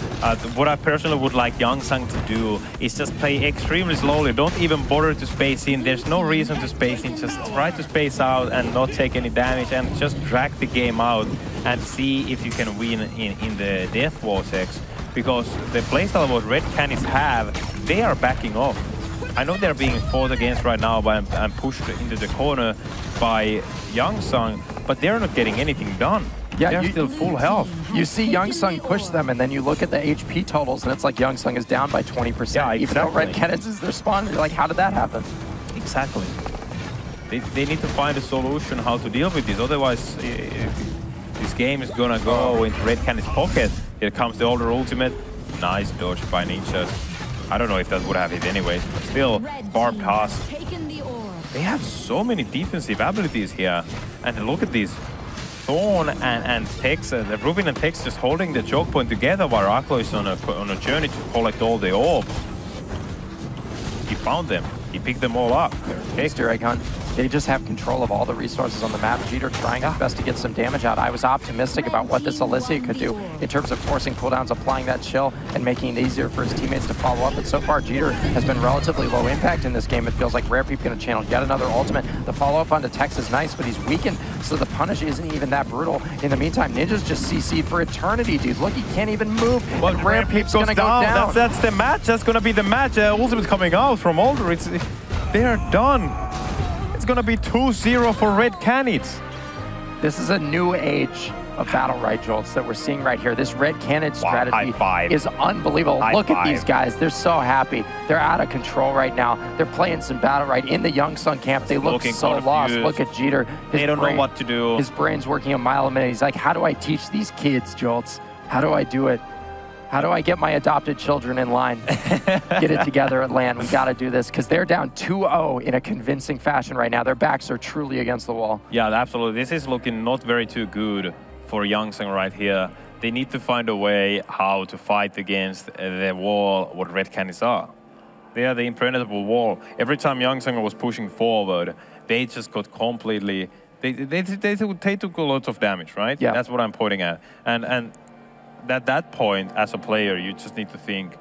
what I personally would like YoungSung to do is just play extremely slowly. Don't even bother to space in. There's no reason to space in. Just try to space out and not take any damage and just drag the game out and see if you can win in the Death Vortex. Because the playstyle what Red Canids have, they are backing off. I know they're being fought against right now and pushed into the corner by YoungSung, but they're not getting anything done. Yeah, they're still full health. You see YoungSung push them, and then you look at the HP totals, and it's like YoungSung is down by 20%. Yeah, even though Red Canids is their spawn. You're like, how did that happen? Exactly. They need to find a solution how to deal with this. Otherwise, this game is gonna go into Red Canids' pocket. Here comes the older ultimate. Nice dodge by Ninjas. I don't know if that would have hit anyways, but still, barbed husk. They have so many defensive abilities here. And look at these. Thorn and Tex, Rubin and Tex just holding the choke point together while Aklo is on a journey to collect all the orbs. He found them. He picked them all up. Easter egg hunt. They just have control of all the resources on the map. Jeter trying his best to get some damage out. I was optimistic about what this Elysia could do in terms of forcing cooldowns, applying that chill, and making it easier for his teammates to follow up. But so far, Jeter has been relatively low impact in this game. It feels like Rare Peep going to channel yet another ultimate. The follow-up onto Tex is nice, but he's weakened, so the punish isn't even that brutal. In the meantime, Ninja's just CC'd for eternity, dude. Look, he can't even move. Well, and Rare Peep's going to go down. That's the match. That's going to be the match. Ultimate coming out from Alder. They are done. It's going to be 2-0 for Red Canids. This is a new age of Battlerite, Jolts, that we're seeing right here. This Red Canid strategy is unbelievable. Look at these guys. They're so happy. They're out of control right now. They're playing some Battlerite in the YoungSung camp. They look so lost. Look at Jeter. They don't know what to do. His brain's working a mile a minute. He's like, how do I teach these kids, Jolts? How do I do it? How do I get my adopted children in line? Get it together at LAN. We got to do this, because they're down 2-0 in a convincing fashion right now. Their backs are truly against the wall. Yeah, absolutely. This is looking not very too good for YoungSung right here. They need to find a way how to fight against the wall what Red Canids are. They are the impenetrable wall. Every time YoungSung was pushing forward, they just got completely... They took a lot of damage, right? Yeah. That's what I'm pointing at. And at that point, as a player, you just need to think,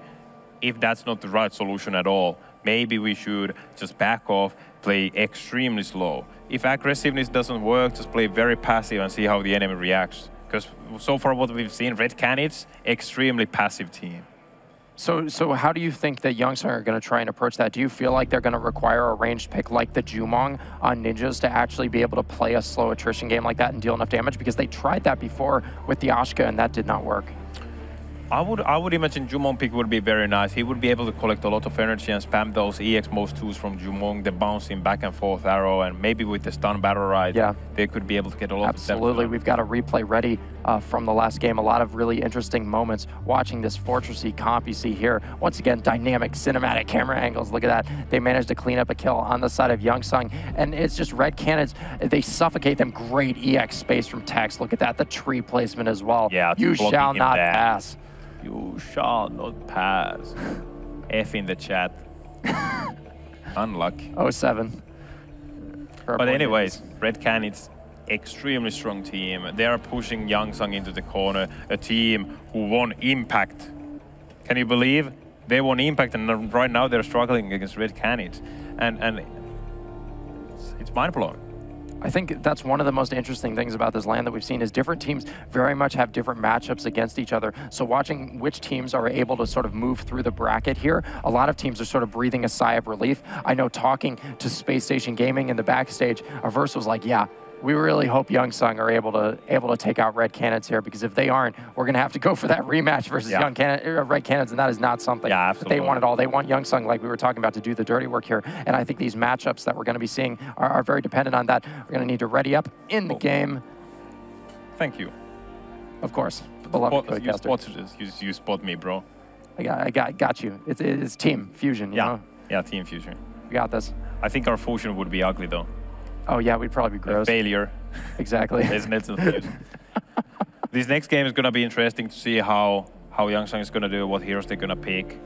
if that's not the right solution at all, maybe we should just back off, play extremely slow. If aggressiveness doesn't work, just play very passive and see how the enemy reacts. Because so far what we've seen, Red Canids, extremely passive team. So how do you think that YoungSung are going to try and approach that? Do you feel like they're going to require a ranged pick like the Jumong on Ninjas to actually be able to play a slow attrition game like that and deal enough damage? Because they tried that before with the Ashka and that did not work. I would imagine Jumong pick would be very nice. He would be able to collect a lot of energy and spam those EX most 2s from Jumong, the bouncing back and forth arrow, and maybe with the stun Battlerite, they could be able to get a lot of damage. Absolutely, we've got a replay ready from the last game. A lot of really interesting moments watching this fortressy comp you see here. Once again, dynamic cinematic camera angles. Look at that. They managed to clean up a kill on the side of YoungSung, and it's just Red Canids. They suffocate them. Great EX space from Tex. Look at that. The tree placement as well. Yeah, you shall not pass. You shall not pass. F in the chat. Unlucky. 07. But anyways, Red Canids, extremely strong team. They are pushing YoungSung into the corner, a team who won Impact. Can you believe? They won Impact, and right now they're struggling against Red Canids. And it's mind-blowing. I think that's one of the most interesting things about this LAN that we've seen is different teams very much have different matchups against each other. So watching which teams are able to sort of move through the bracket here, a lot of teams are sort of breathing a sigh of relief. I know talking to Space Station Gaming in the backstage, Averse was like, yeah, we really hope YoungSung are able to take out Red Canids here, because if they aren't, we're going to have to go for that rematch versus Red Canids, and that is not something that they want at all. They want YoungSung, like we were talking about, to do the dirty work here, and I think these matchups that we're going to be seeing are very dependent on that. We're going to need to ready up in the game. Thank you. Of course. Beloved you spot me, bro. I got you. It's team fusion, you know? Yeah, team fusion. We got this. I think our fusion would be ugly, though. Oh, yeah, we'd probably be gross. A failure. Exactly. There's Nexon fusion. This next game is going to be interesting to see how YoungSung is going to do, what heroes they're going to pick.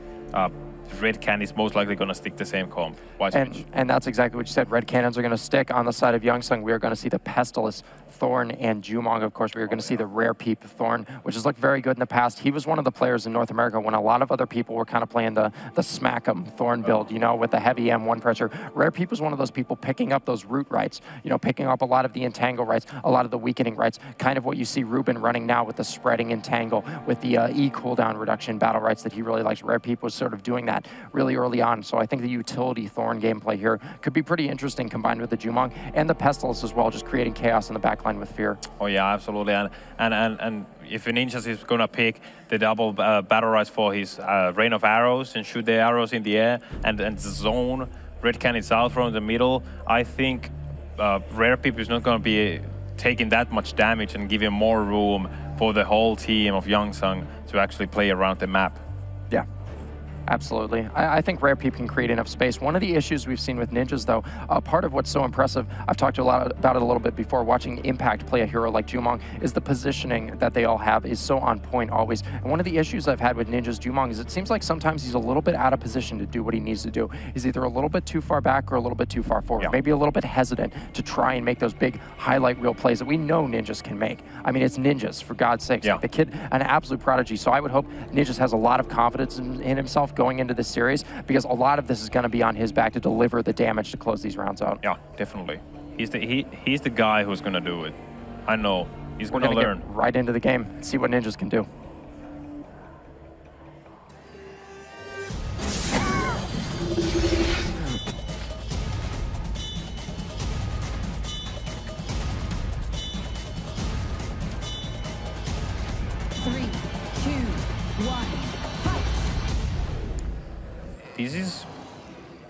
Red Canids most likely going to stick the same comp. And that's exactly what you said. Red Canids are going to stick on the side of YoungSung. We are going to see the Pestilus, Thorn, and Jumong. Of course, we are going to see the Rare Peep Thorn, which has looked very good in the past. He was one of the players in North America when a lot of other people were kind of playing the smack 'em Thorn build, you know, with the heavy M1 pressure. Rare Peep was one of those people picking up those root rights, you know, picking up a lot of the entangle rights, a lot of the weakening rights, kind of what you see Ruben running now with the spreading entangle, with the E cooldown reduction battle rights that he really likes. Rare Peep was sort of doing that really early on. So I think the utility Thorn gameplay here could be pretty interesting combined with the Jumong and the Pestilus as well, just creating chaos in the backline with fear. Oh yeah, absolutely. And if Ninjas is going to pick the double battle rights for his rain of arrows and shoot the arrows in the air and zone Red Canids out from the middle, I think Rare Peep is not going to be taking that much damage and giving more room for the whole team of YoungSung to actually play around the map. Yeah. Absolutely. I think Rare Peep can create enough space. One of the issues we've seen with Ninjas, though, part of what's so impressive, I've talked a lot about it a little bit before, watching Impact play a hero like Jumong, is the positioning that they all have is so on point always. And one of the issues I've had with Ninja's Jumong is it seems like sometimes he's a little bit out of position to do what he needs to do. He's either a little bit too far back or a little bit too far forward, maybe a little bit hesitant to try and make those big highlight reel plays that we know Ninjas can make. I mean, it's Ninjas, for God's sakes. Like the kid, an absolute prodigy. So I would hope Ninjas has a lot of confidence in himself going into this series, because a lot of this is going to be on his back to deliver the damage to close these rounds out. Yeah, definitely. He's the guy who's going to do it. I know. He's going to learn. Get right into the game, see what Ninjas can do. This is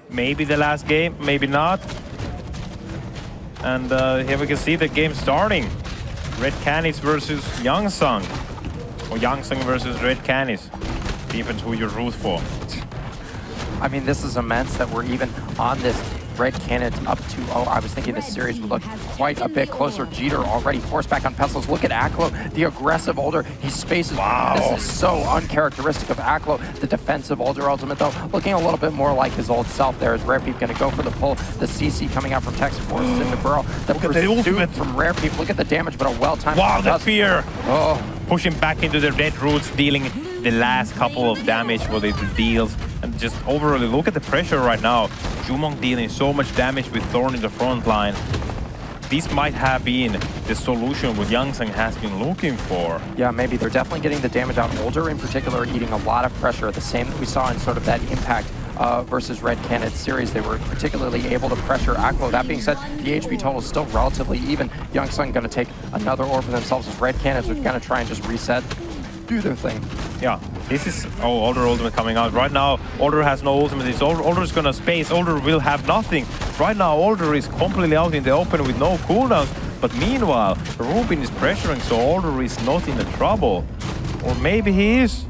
maybe the last game, maybe not. And here we can see the game starting. Red Canids versus YoungSung. Or YoungSung versus Red Canids. Depends who you root for. I mean, this is immense that we're even on this Red Canids up 2-0. I was thinking this series would look quite a bit closer. Jeter already forced back on Pestilus. Look at Aklo, the aggressive Older. He spaces. Wow. This is so uncharacteristic of Aklo. The defensive Older ultimate, though, looking a little bit more like his old self there. Is Rare Peep going to go for the pull? The CC coming out from Texas forces into Burrow. The pursuit from Rare Peep. Look at the damage, but a well-timed. Wow, the fear. Oh. Pushing back into the dead roots, dealing the last couple of damage what it deals. And just overall, look at the pressure right now. Jumong dealing so much damage with Thorn in the front line. This might have been the solution what YoungSung has been looking for. Yeah, maybe. They're definitely getting the damage out. Older, in particular, eating a lot of pressure. The same that we saw in sort of that Impact versus Red Canids series. They were particularly able to pressure Aklo. That being said, the HP total is still relatively even. YoungSung going to take another ore for themselves as Red Canids are going to try and just reset, do their thing. Yeah, this is Older ultimate coming out. Right now, Older has no ultimate. It's Older's gonna space. Older will have nothing. Right now, Older is completely out in the open with no cooldowns. But meanwhile, Ruben is pressuring, so Older is not in the trouble. Or maybe he is.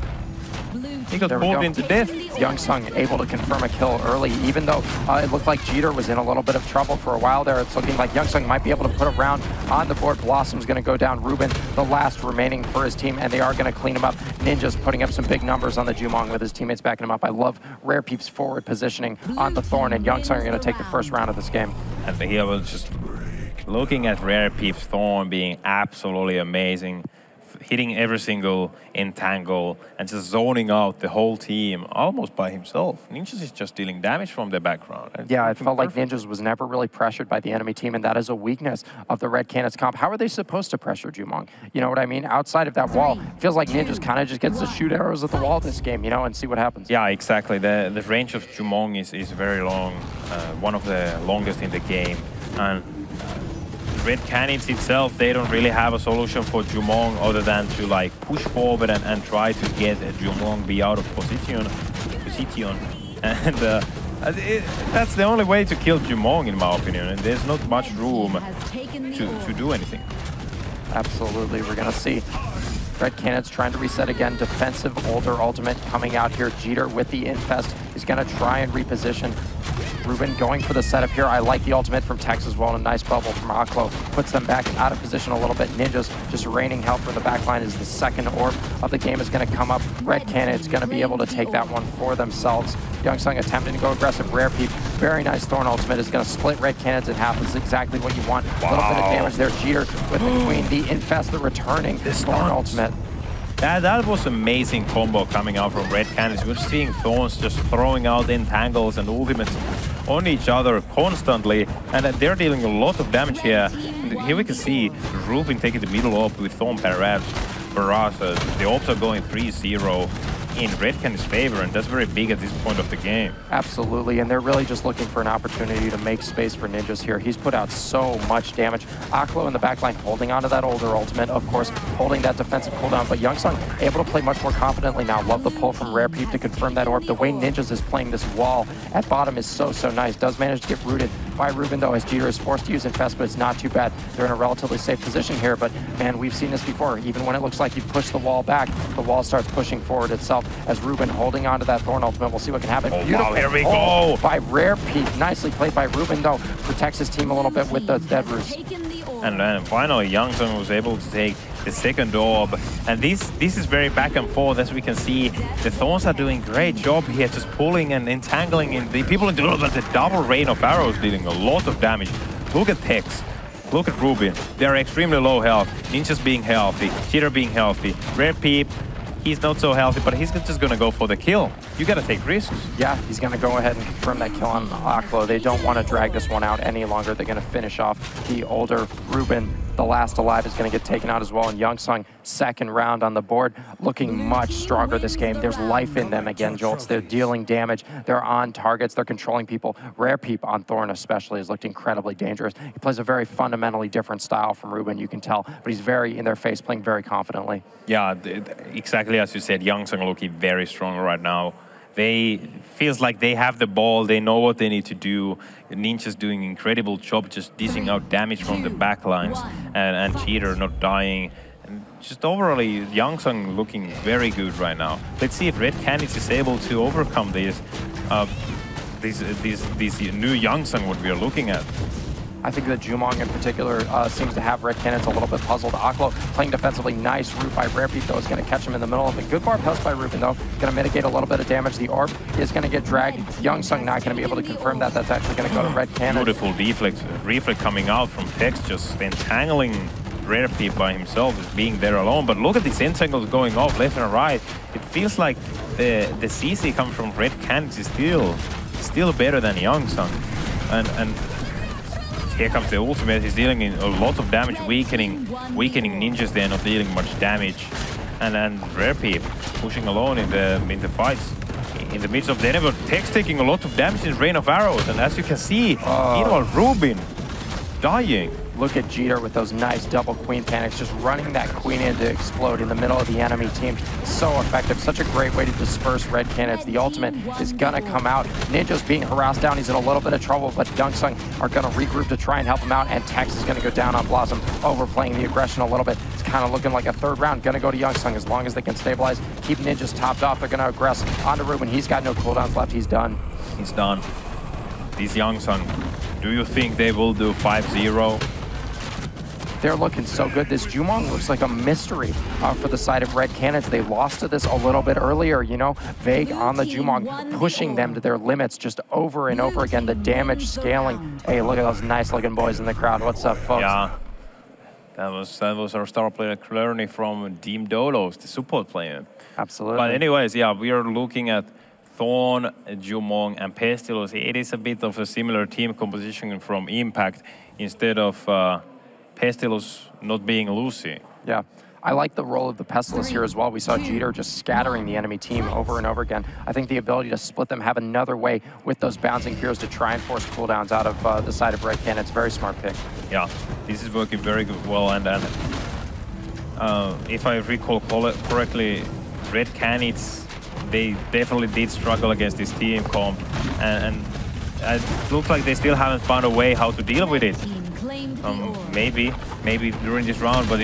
He got pulled into death. YoungSung able to confirm a kill early, even though it looked like Jeter was in a little bit of trouble for a while there. It's looking like YoungSung might be able to put a round on the board. Blossom's going to go down. Ruben, the last remaining for his team, and they are going to clean him up. Ninja's putting up some big numbers on the Jumong with his teammates backing him up. I love Rare Peep's forward positioning on the Thorn, and YoungSung are going to take the first round of this game. And here was just looking at Rare Peep's Thorn being absolutely amazing. Hitting every single entangle and just zoning out the whole team almost by himself. Ninjas is just dealing damage from the background. Yeah, it felt like Ninjas was never really pressured by the enemy team, and that is a weakness of the Red Canids comp. How are they supposed to pressure Jumong? You know what I mean? Outside of that wall, it feels like Ninjas kind of just gets to shoot arrows at the wall this game, you know, and see what happens. Yeah, exactly. The range of Jumong is very long, one of the longest in the game. And Red Canids itself, they don't really have a solution for Jumong other than to like push forward and try to get Jumong be out of position. And that's the only way to kill Jumong in my opinion, and there's not much room to do anything. Absolutely, we're gonna see Red Canids trying to reset again. Defensive older ultimate coming out here. Jeter with the infest is going to try and reposition. Ruben going for the setup here. I like the ultimate from Tex as well. A nice bubble from Aklo. Puts them back out of position a little bit. Ninjas just raining hell from the back line as the second orb of the game is going to come up. Red Canids going to be able to take that one for themselves. YoungSung attempting to go aggressive. Rare Peep. Very nice Thorn ultimate is going to split Red Canids in half. This is exactly what you want. A little bit of damage there. Jeter with the Queen. The infest, the returning Thorn ultimate. That was amazing combo coming out from Red Canids. We're seeing Thorns just throwing out entangles and ultimates on each other constantly, and they're dealing a lot of damage here. And here we can see Ruben taking the middle orb with Thorn Barrage. The orbs are going 3-0 in Red Canids' favor, and that's very big at this point of the game. Absolutely, and they're really just looking for an opportunity to make space for Ninjas here. He's put out so much damage. Aklo in the backline holding onto that older ultimate, of course, holding that defensive cooldown, but YoungSung able to play much more confidently now. Love the pull from Rare Peep to confirm that orb. The way Ninjas is playing this wall at bottom is so nice. Does manage to get rooted by Ruben, though, as Jeter is forced to use Infest, but it's not too bad. They're in a relatively safe position here, but man, we've seen this before. Even when it looks like you push the wall back, the wall starts pushing forward itself as Ruben holding on to that Thorn ultimate. We'll see what can happen. Oh, beautiful. wow, here we go. By Rare Peep. Nicely played by Ruben, though. Protects his team a little bit with the Dead Roost. And then finally, YoungSung was able to take the second orb. And this is very back and forth, as we can see. The Thorns are doing a great job here, just pulling and entangling in the people in the double rain of arrows, dealing a lot of damage. Look at Tex. Look at Ruben. They're extremely low health. Ninjas being healthy. Cheater being healthy. Rare Peep, he's not so healthy, but he's just going to go for the kill. You got to take risks. Yeah, he's going to go ahead and confirm that kill on Aklo. They don't want to drag this one out any longer. They're going to finish off the older Ruben. The last alive is going to get taken out as well. And YoungSung, second round on the board, looking much stronger this game. There's life in them again, Jolts. They're dealing damage. They're on targets. They're controlling people. Rare Peep on Thorn especially has looked incredibly dangerous. He plays a very fundamentally different style from Ruben, you can tell, but he's very in their face, playing very confidently. Yeah, exactly as you said, YoungSung looking very strong right now. Feels like they have the ball, they know what they need to do. Ninja's doing an incredible job just dishing out damage from the backlines, and Cheater not dying. And just overall, YoungSung looking very good right now. Let's see if Red Canids is able to overcome this new YoungSung what we are looking at. I think that Jumong in particular seems to have Red Canids a little bit puzzled. Aklo playing defensively. Nice root by Rare Peep, though, is going to catch him in the middle of it. Good bar pass by Ruben, though. Going to mitigate a little bit of damage. The orb is going to get dragged. YoungSung not going to be able to confirm that. That's actually going to go to Red Canids. Beautiful reflex coming out from Tex, just entangling Rare Peep by himself, just being there alone. But look at these entangles going off left and right. It feels like the CC coming from Red Canids is still better than YoungSung. And here comes the ultimate. He's dealing in a lot of damage, weakening Ninjas. They're not dealing much damage, and then Rare Peep pushing alone in the fights in the midst of the enemy. Tex taking a lot of damage in Rain of Arrows, and as you can see, Ruben dying. Look at Jeter with those nice double queen panics, just running that queen in to explode in the middle of the enemy team. So effective, such a great way to disperse Red Canids. The ultimate is gonna come out. Ninja's being harassed down, he's in a little bit of trouble, but YoungSung are gonna regroup to try and help him out, and Tex is gonna go down on Blossom, overplaying the aggression a little bit. It's kind of looking like a third round, gonna go to YoungSung as long as they can stabilize, keep Ninjas topped off. They're gonna aggress onto Ruben. He's got no cooldowns left, he's done. He's done. These YoungSung, do you think they will do 5-0? They're looking so good. This Jumong looks like a mystery for the side of Red Canids. They lost to this a little bit earlier, you know, vague on the Jumong, pushing them to their limits just over and over again. The damage scaling. Hey, look at those nice looking boys in the crowd. What's up, folks? Yeah, that was our star player learning from Team Dolos, the support player. Absolutely. But anyways, yeah, we are looking at Thorn, Jumong, and Pestilus. It is a bit of a similar team composition from Impact instead of Pestilus not being Lucy. Yeah, I like the role of the Pestilus here as well. We saw Jeter just scattering the enemy team over and over again. I think the ability to split them, have another way with those bouncing fears to try and force cooldowns out of the side of Red Canids. Very smart pick. Yeah, this is working very good, well, and if I recall correctly, Red Canids, they definitely did struggle against this team comp, and it looks like they still haven't found a way how to deal with it. Maybe during this round, but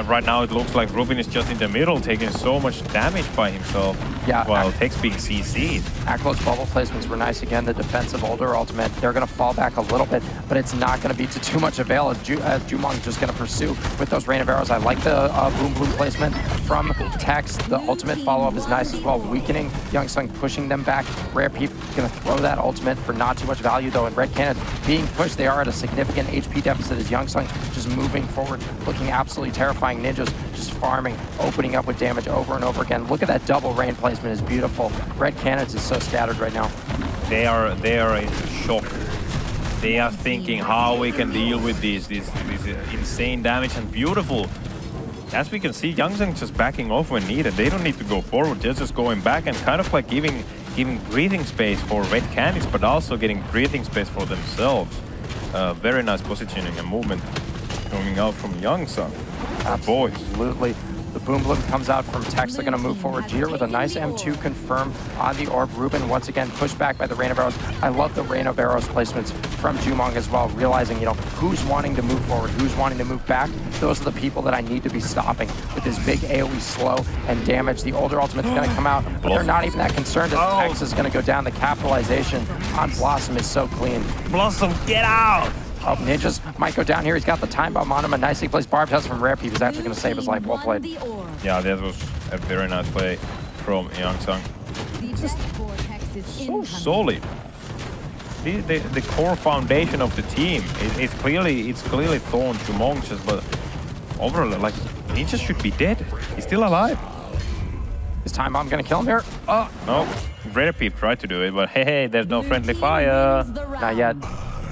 right now it looks like Ruben is just in the middle, taking so much damage by himself. Yeah, while Tech's being CC'd. Aklo's bubble placements were nice again. The defensive older ultimate, they're going to fall back a little bit, but it's not going to be to too much avail as Jumong's just going to pursue with those rain of arrows. I like the boom boom placement from Tex. The ultimate follow-up is nice as well, weakening YoungSung, pushing them back. Rare Peep going to throw that ultimate for not too much value though, and Red Canids being pushed. They are at a significant HP deficit as YoungSung just moving forward, looking absolutely terrifying. Ninjas just farming, opening up with damage over and over again. Look at that double rain placement, is beautiful. Red Canids is so scattered right now. They are in shock. They are thinking how we can deal with this insane damage, and beautiful. As we can see, YoungSung just backing off when needed. They don't need to go forward, they're just going back and kind of like giving breathing space for Red Canids, but also getting breathing space for themselves. Very nice positioning and movement coming out from YoungSung. Absolutely. The boom bloom comes out from Tex. They're going to move forward. Jeter with a nice M2 confirm on the orb. Ruben once again pushed back by the rain of arrows. I love the rain of arrows placements from Jumong as well, realizing, you know, who's wanting to move forward, who's wanting to move back. Those are the people that I need to be stopping with this big AoE slow and damage. The older ultimate's going to come out, but they're not even that concerned as Tex is going to go down. The capitalization on Blossom is so clean. Blossom, get out! Oh, Ninjas might go down here. He's got the time bomb on him. A nicely placed barb test from Rare Peep is actually going to save his life. Well played. Yeah, that was a very nice play from YoungSung. So solid. The core foundation of the team. It's clearly thorn to Monks, but overall, like, Ninja should be dead. He's still alive. Is time bomb going to kill him here? Oh no, Rare Peep tried to do it, but hey, there's no friendly fire. Not yet.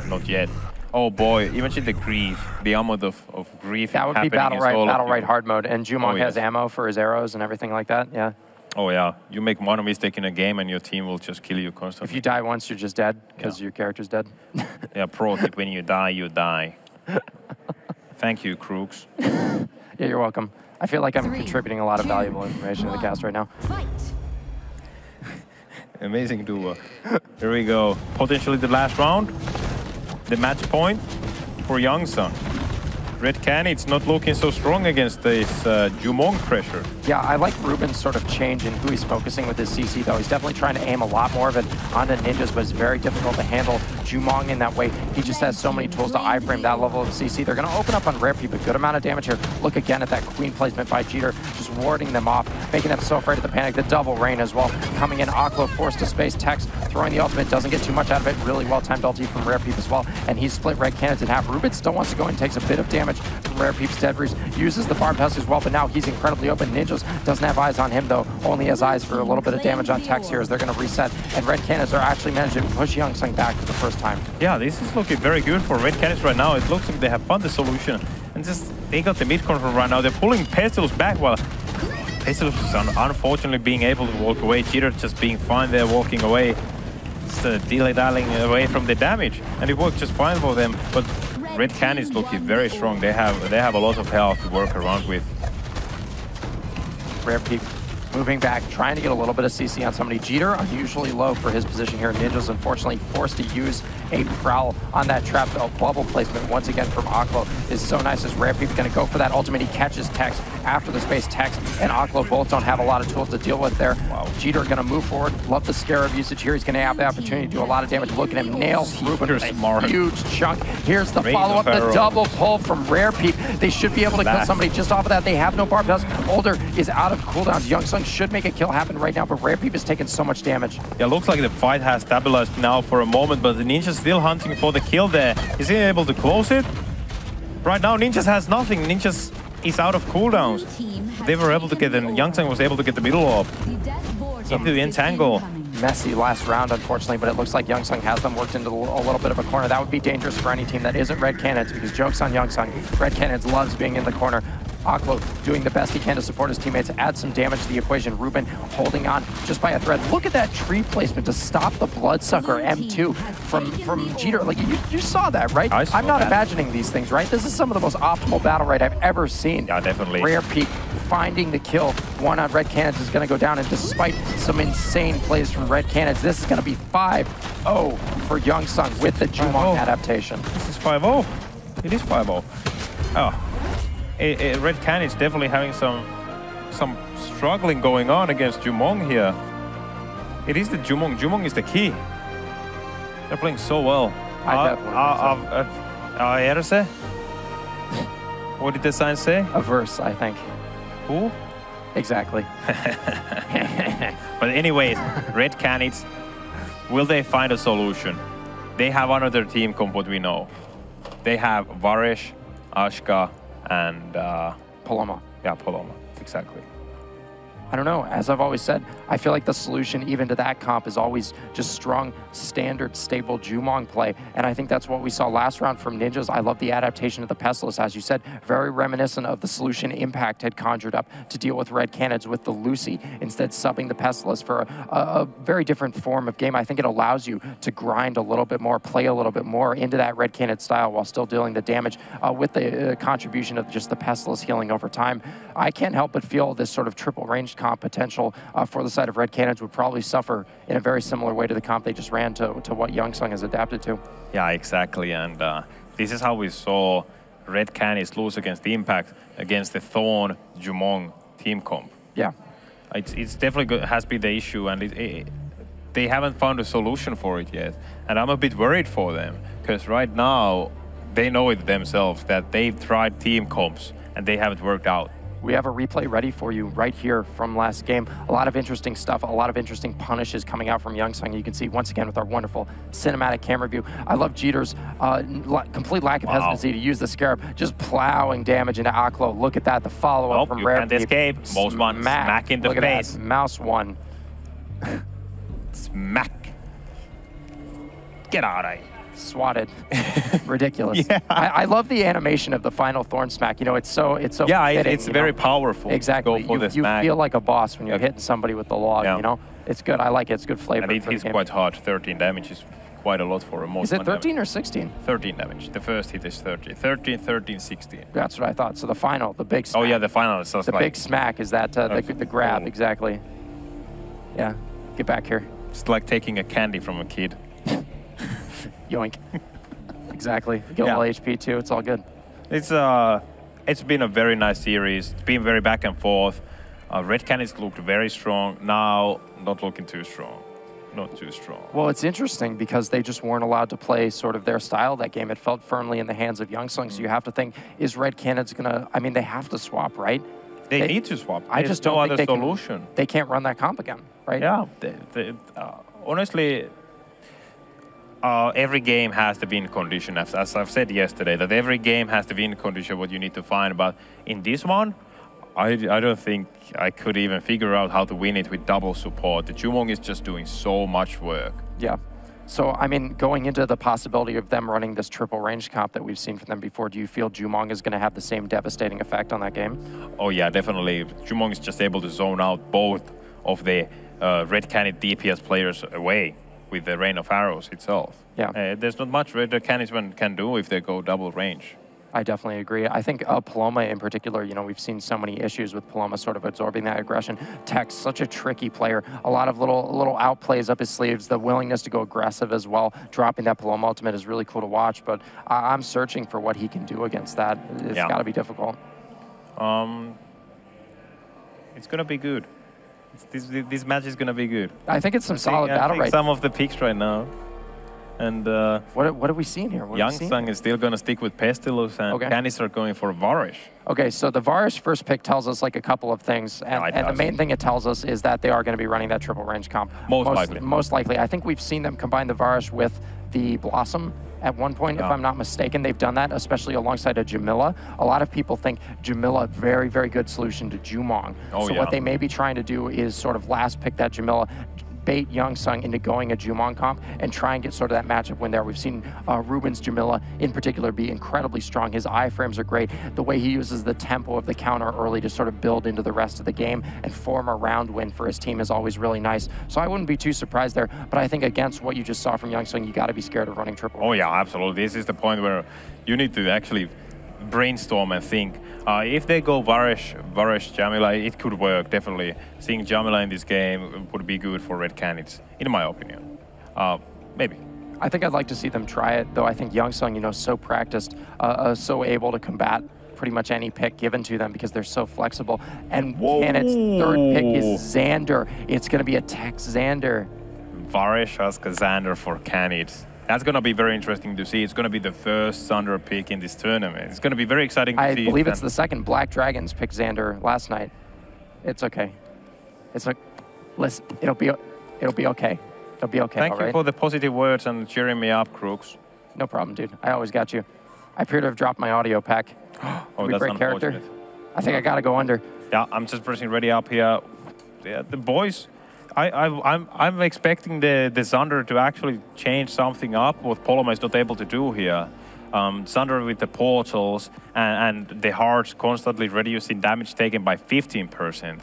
Not yet. Oh boy, imagine the grief, the amount of grief. That would be Battlerite hard mode, and Jumong has ammo for his arrows and everything like that, yeah. Oh yeah, you make one mistake in a game and your team will just kill you constantly. If you die once, you're just dead, because your character's dead. Yeah, pro tip, when you die, you die. Thank you, Crooks. Yeah, you're welcome. I feel like I'm contributing a lot of valuable information to the cast right now. Amazing duo. Here we go. Potentially the last round. The match point for YoungSung. Red Canids not looking so strong against this Jumong pressure. Yeah, I like Ruben's sort of change in who he's focusing with his CC, though. He's definitely trying to aim a lot more of it onto Ninjas, but it's very difficult to handle Jumong in that way. He just has so many tools to iframe that level of CC. They're going to open up on Rare Peep, a good amount of damage here. Look again at that queen placement by Jeter, just warding them off, making them so afraid of the panic. The double rain as well. Coming in, Aklo forced to space. Tex throwing the ultimate, doesn't get too much out of it. Really well-timed ulti from Rare Peep as well. And he's split Red Canids in half. Ruben still wants to go and takes a bit of damage from Rare Peep's Dead Breeze. Uses the Barb Husk as well, but now he's incredibly open. Ninjas doesn't have eyes on him, though. Only has eyes for a little bit of damage on Tex here as they're going to reset. And Red Canids are actually managing to push YoungSung back for the first time. Yeah, this is looking very good for Red Canids right now. It looks like they have found the solution. And just, they got the mid-control right now. They're pulling Pestilus back while Pestilus is unfortunately being able to walk away. Cheater just being fine there, walking away. Just dilly-dallying away from the damage. And it worked just fine for them. But Red Canids looking very strong. They have a lot of health to work around with. Rare Peep moving back, trying to get a little bit of CC on somebody. Jeter, unusually low for his position here. Ninjas, unfortunately, forced to use a prowl on that trap bubble placement once again from Aklo. Is so nice as Rare Peep going to go for that ultimate. He catches Tex after the space. Tex and Aklo both don't have a lot of tools to deal with there. Wow. Jeter going to move forward. Love the Scarab usage here. He's going to have the opportunity to do a lot of damage. Look at him, nails Ruben with a huge chunk. Here's the follow-up, the double pull from Rare Peep. They should be able to kill somebody just off of that. They have no Barb Husk. Older is out of cooldowns. YoungSung should make a kill happen right now, but Rare Peep is taking so much damage. Yeah, looks like the fight has stabilized now for a moment, but the Ninja's still hunting for the kill there. Is he able to close it? Right now, Ninjas has nothing. Ninjas is out of cooldowns. They were able to get, and YoungSung was able to get the middle up into the entangle. Messy last round, unfortunately, but it looks like YoungSung has them worked into a little bit of a corner. That would be dangerous for any team that isn't Red Canids, because joke's on YoungSung. Red Canids loves being in the corner. Aklo doing the best he can to support his teammates, add some damage to the equation. Ruben holding on just by a thread. Look at that tree placement to stop the Bloodsucker M2 from Jeter. Like, you saw that, right? I'm not imagining these things, right? This is some of the most optimal Battlerite I've ever seen. Yeah, definitely. Rare Peep finding the kill. One on Red Canids is going to go down, and despite some insane plays from Red Canids, this is going to be 5-0 for YoungSung with the Jumong adaptation. This is 5-0. It is 5-0. Oh, Red Canids definitely having some struggling going on against Jumong here. It is the Jumong. Jumong is the key. They're playing so well. I definitely think so. What did the sign say? Averse, I think. Who? Exactly. But anyways, Red Canids, will they find a solution? They have another team comp, what we know. They have Varesh, Ashka, and Paloma. Yeah, Paloma, exactly. I don't know. As I've always said, I feel like the solution even to that comp is always just strong, standard, stable Jumong play. And I think that's what we saw last round from Ninjas. I love the adaptation of the Pestilus, as you said, very reminiscent of the solution Impact had conjured up to deal with Red Canids with the Lucy, instead subbing the Pestilus for a very different form of game. I think it allows you to grind a little bit more, play a little bit more into that Red Canid style while still dealing the damage with the contribution of just the Pestilus healing over time. I can't help but feel this sort of triple ranged comp potential for the side of Red Canids would probably suffer in a very similar way to the comp they just ran to what YoungSung has adapted to. Yeah, exactly. And this is how we saw Red Canids lose against the Impact, against the Thorn Jumong team comp. Yeah. It's definitely good, has been the issue, and they haven't found a solution for it yet. And I'm a bit worried for them, because right now they know it themselves that they've tried team comps and they haven't worked out. We have a replay ready for you right here from last game. A lot of interesting stuff, a lot of interesting punishes coming out from YoungSung. You can see once again with our wonderful cinematic camera view. I love Jeter's complete lack of hesitancy to use the Scarab, just plowing damage into Aklo. Look at that, the follow-up from Rare. You can't escape. Most one, smack in the face. Mouse one. Smack. Get out of here. Swatted. Ridiculous. Yeah. I love the animation of the final Thorn Smack. You know, it's so yeah, fitting, it's very powerful. Exactly. You feel like a boss when you're hitting somebody with the log, yeah. you know? It's good. I like it. It's good flavor. And it hits quite hard. 13 damage is quite a lot for a most. Is it 13 or 16? 13 damage. The first hit is 30. 13, 13, 16. That's what I thought. So the final, the big smack. Oh yeah, the final is just the big smack is that the grab, exactly. Yeah. Get back here. It's like taking a candy from a kid. Yoink. Exactly. Get a little HP too. It's all good. It's been a very nice series. It's been very back and forth. Red Canids looked very strong. Now, not looking too strong. Not too strong. Well, it's interesting because they just weren't allowed to play sort of their style that game. It felt firmly in the hands of YoungSung. So you have to think, is Red Canids gonna? I mean, they have to swap, right? They need to swap. I just don't think solution. They can't run that comp again, right? Yeah. Honestly. Every game has the win condition, as I've said yesterday, that every game has the win condition what you need to find. But in this one, I don't think I could even figure out how to win it with double support. The Jumong is just doing so much work. Yeah. So, I mean, going into the possibility of them running this triple range comp that we've seen from them before, do you feel Jumong is going to have the same devastating effect on that game? Oh yeah, definitely. Jumong is just able to zone out both of the Red Canid DPS players away with the Rain of Arrows itself. Yeah. There's not much Red Canids can do if they go double range. I definitely agree. I think Paloma in particular, you know, we've seen so many issues with Paloma sort of absorbing that aggression. Tech's such a tricky player. A lot of little outplays up his sleeves, the willingness to go aggressive as well. Dropping that Paloma ultimate is really cool to watch, but I'm searching for what he can do against that. It's got to be difficult. It's going to be good. This match is going to be good. I think it's some solid Battlerite. Some of the picks right now. And what are we seeing here? YoungSung is still going to stick with Pestilus, and Canids are going for Varesh. Okay, so the Varesh first pick tells us like a couple of things, and the main thing it tells us is that they are going to be running that triple range comp. Most likely. I think we've seen them combine the Varesh with the Blossom at one point, if I'm not mistaken. They've done that, especially alongside a Jamila. A lot of people think Jamila, very, very good solution to Jumong. So what they may be trying to do is sort of last pick that Jamila, bait YoungSung into going a Jumong comp and try and get sort of that matchup win there. We've seen Ruben's Jamila in particular be incredibly strong. His iframes are great. The way he uses the tempo of the counter early to sort of build into the rest of the game and form a round win for his team is always really nice. So I wouldn't be too surprised there, but I think against what you just saw from YoungSung, you got to be scared of running triple. Oh yeah, absolutely. This is the point where you need to actually brainstorm and think. If they go Varesh, Jamila, it could work, definitely. Seeing Jamila in this game would be good for Red Canids, in my opinion. Maybe. I think I'd like to see them try it, though I think YoungSung, you know, so practiced, so able to combat pretty much any pick given to them because they're so flexible. And Canids' third pick is Xander. It's going to be a Tex Xander. Varish has Xander for Canids. That's going to be very interesting to see. It's going to be the first Xander pick in this tournament. It's going to be very exciting to see. I believe it's the second. Black Dragons picked Xander last night. It's okay. It's like, listen, it'll be okay. It'll be okay. Thank you for the positive words and cheering me up, Crooks. No problem, dude. I always got you. I appear to have dropped my audio pack. Oh, that's unfortunate. Character. I think I got to go under. Yeah, I'm just pressing ready up here. Yeah, the boys, I'm expecting the Xander to actually change something up, what Poloma is not able to do here. Xander with the portals and the hearts constantly reducing damage taken by 15%.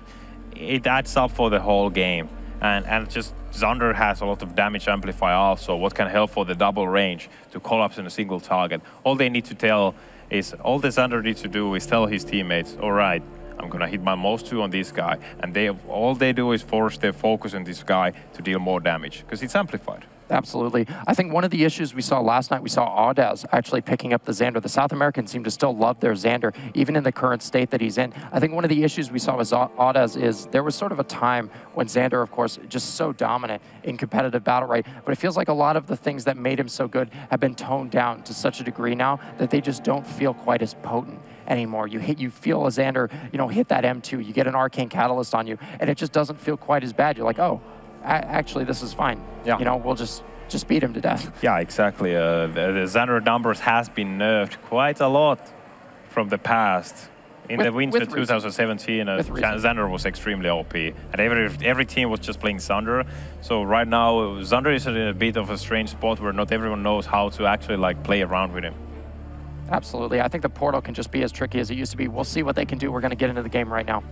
It adds up for the whole game. And just Xander has a lot of damage amplify also, what can help for the double range to collapse in a single target. All they need to tell is, all the Xander needs to do is tell his teammates, all right, I'm gonna hit my most 2 on this guy. And all they do is force their focus on this guy to deal more damage, because it's amplified. Absolutely. I think one of the issues we saw last night, we saw Audaz actually picking up the Xander. The South Americans seem to still love their Xander, even in the current state that he's in. I think one of the issues we saw with Audaz is there was sort of a time when Xander, of course, just so dominant in competitive Battlerite, but it feels like a lot of the things that made him so good have been toned down to such a degree now that they just don't feel quite as potent anymore. You feel a Xander, hit that M2, you get an Arcane Catalyst on you, and it just doesn't feel quite as bad. You're like, oh, actually, this is fine. Yeah. We'll just beat him to death. Yeah, exactly. The Xander numbers has been nerfed quite a lot from the past. In the winter 2017, Xander was extremely OP, and every team was just playing Xander. So right now, Xander is in a bit of a strange spot where not everyone knows how to actually play around with him. Absolutely. I think the portal can just be as tricky as it used to be. We'll see what they can do. We're going to get into the game right now.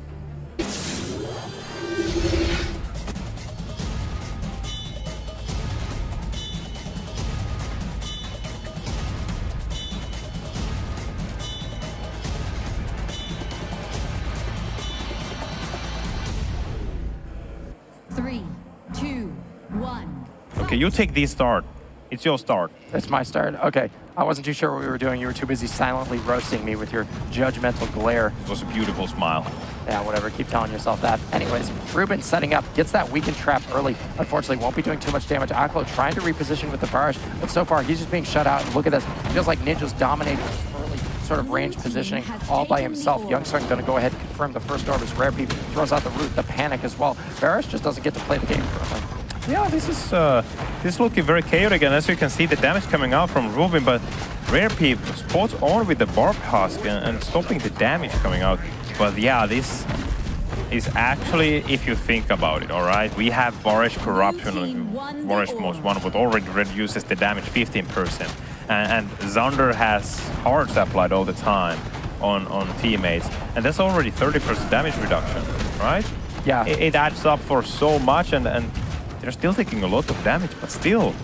Okay, you take this start. It's your start. It's my start. Okay. I wasn't too sure what we were doing. You were too busy silently roasting me with your judgmental glare. It was a beautiful smile. Yeah, whatever. Keep telling yourself that. Anyways, Ruben setting up, gets that weakened trap early. Unfortunately, won't be doing too much damage. Aklo trying to reposition with the Barish, but so far he's just being shut out. And look at this. It feels like Ninja's dominating early sort of range positioning all by himself. YoungSung going to go ahead and confirm the first orb as Rare Peep throws out the root, the panic as well. Barish just doesn't get to play the game currently. Yeah, this is looking very chaotic, and as you can see, the damage coming out from Ruben, but Rare Peep spots on with the Barb Husk and stopping the damage coming out. But yeah, this is actually, if you think about it, all right, we have Varish Corruption on Varish most one, but already reduces the damage 15%, and Xander has hearts applied all the time on teammates, and that's already 30% damage reduction, right? Yeah, it adds up for so much, and they're still taking a lot of damage, but still,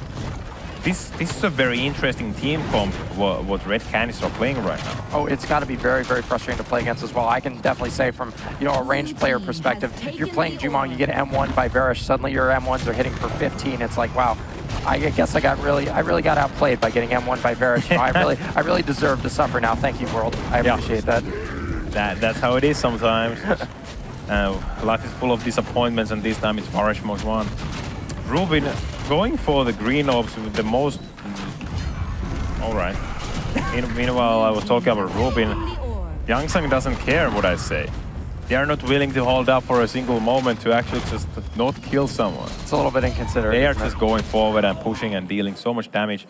this is a very interesting team comp, what Red Canids are playing right now. Oh, it's got to be very, very frustrating to play against as well. I can definitely say from, a ranged player perspective, if you're playing Jumong, you get M1 by Varish, suddenly your M1s are hitting for 15. It's like, wow, I guess I really got outplayed by getting M1 by Varish. I really deserve to suffer now. Thank you, world. I appreciate that. That's how it is sometimes. Life is full of disappointments, and this time it's Varish most one. Ruben going for the green orbs with the most... All right. Meanwhile, I was talking about Ruben. YoungSung doesn't care what I say. They are not willing to hold up for a single moment to actually just not kill someone. It's a little bit inconsiderate. They are just going forward and pushing and dealing so much damage.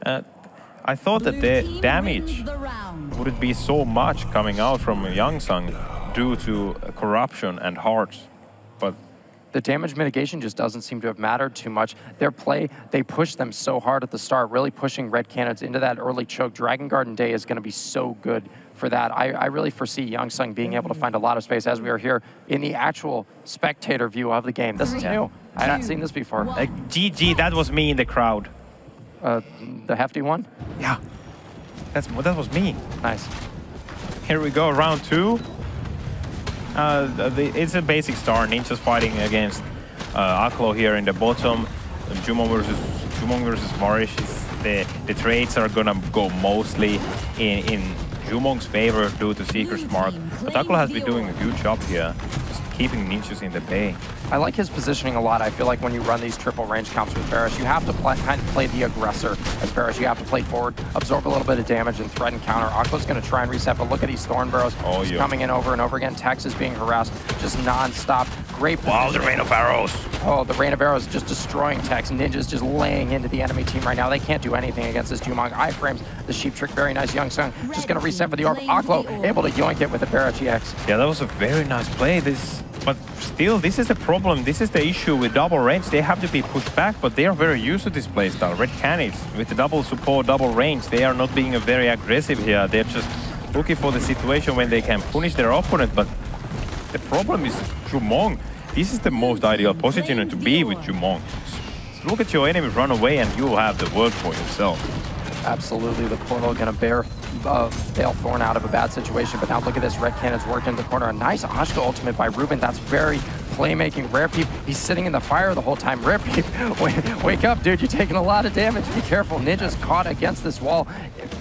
I thought that the damage wouldn't be so much coming out from YoungSung due to corruption and hearts, but the damage mitigation just doesn't seem to have mattered too much. Their play, they pushed them so hard at the start, really pushing Red Canids into that early choke. Dragon Garden Day is going to be so good for that. I really foresee YoungSung being able to find a lot of space as we are here in the actual spectator view of the game. This is new. I haven't seen this before. GG, that was me in the crowd. The hefty one? Yeah, that was me. Nice. Here we go, round 2. It's a basic start. Ninja's fighting against Aklo here in the bottom. Jumong versus Varish. The trades are gonna go mostly in Jumong's favor due to Seeker's Mark. But Aklo has been doing a good job here, just keeping ninjas in the bay. I like his positioning a lot. I feel like when you run these triple range comps with Varus, you have to kind of play the aggressor as Varus. You have to play forward, absorb a little bit of damage, and threaten counter. Aklo's going to try and reset, but look at these Thorn Barrows coming in over and over again. Tex is being harassed just non-stop. Great position. Wow, the Rain of Arrows. Oh, the Rain of Arrows just destroying Tex. Ninja's just laying into the enemy team right now. They can't do anything against this Jumong. Iframes, the Sheep Trick, very nice. YoungSung just going to reset for the orb. Aklo able to yoink it with the Barra GX. Yeah, that was a very nice play. But still, this is the problem. This is the issue with double range. They have to be pushed back, but they are very used to this playstyle. Red Canids, with the double support, double range, they are not being very aggressive here. They're just looking for the situation when they can punish their opponent. But the problem is Jumong. This is the most ideal position to be with Jumong. So look at your enemy run away and you will have the world for yourself. Absolutely, the portal going to bail Thorn out of a bad situation, but now look at this, Red Cannon's worked in the corner. A nice Ashka ultimate by Ruben. That's very playmaking. Rare Peep, he's sitting in the fire the whole time. Rare Peep, wake up, dude, you're taking a lot of damage. Be careful. Ninja's caught against this wall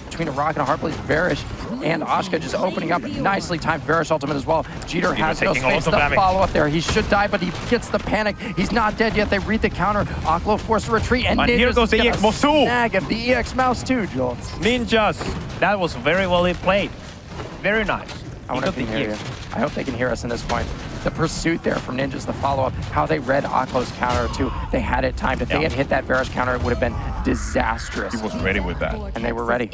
between a rock and a hard place. Varish and Ashka just opening up. Nicely timed Varish ultimate as well. Jeter has no space to follow up there. He should die, but he gets the panic. He's not dead yet. They read the counter. Aklo forced a retreat, and here goes the EX Mosu. Snag of the EX Mouse too, Joel. Ninjas. That was very well played. Very nice. I wonder if they can hear you. I hope they can hear us in this point. The pursuit there from Ninjas, the follow-up, how they read Aklo's counter too. They had it timed. If they had hit that Varus counter, it would have been disastrous. He was ready with that. And they were ready.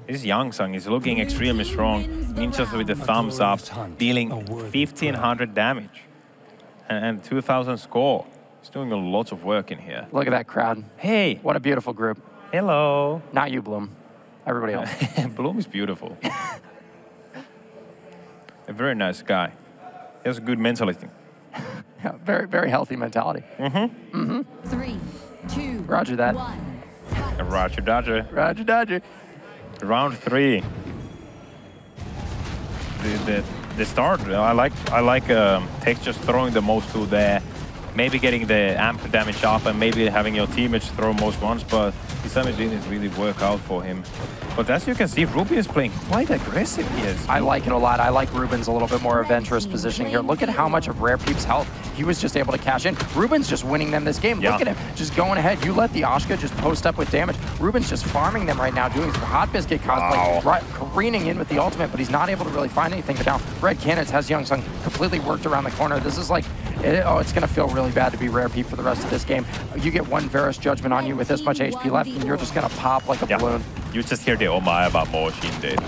This YoungSung is looking extremely strong. Ninjas with the thumbs up, dealing 1,500 damage and 2,000 score. He's doing a lot of work in here. Look at that crowd. Hey. What a beautiful group. Hello. Not you, Bloom. Everybody else. Bloom is beautiful. A very nice guy. He has a good mentality. Yeah, very, very healthy mentality. 3, 2, Roger that. 1. Roger Dodger. Roger Dodger. Round 3. The start. I like Tex just throwing the most to there. Maybe getting the amp damage up and maybe having your teammates throw most ones, but this damage didn't really work out for him. But as you can see, Ruben is playing quite aggressive here. I like it a lot. I like Ruben's a little bit more adventurous positioning here. Look at how much of Rare Peep's health he was just able to cash in. Ruben's just winning them this game. Look at him, just going ahead. You let the Ashka just post up with damage. Ruben's just farming them right now, doing some Hot Biscuit cosplay, careening in with the ultimate, but he's not able to really find anything. But now Red Canids has YoungSung completely worked around the corner. This is like, it's going to feel really bad to be Rare Peep for the rest of this game. You get one Varus judgment on you with this much HP left, and you're just going to pop like a balloon. You just hear the oh my about Moshin, dude.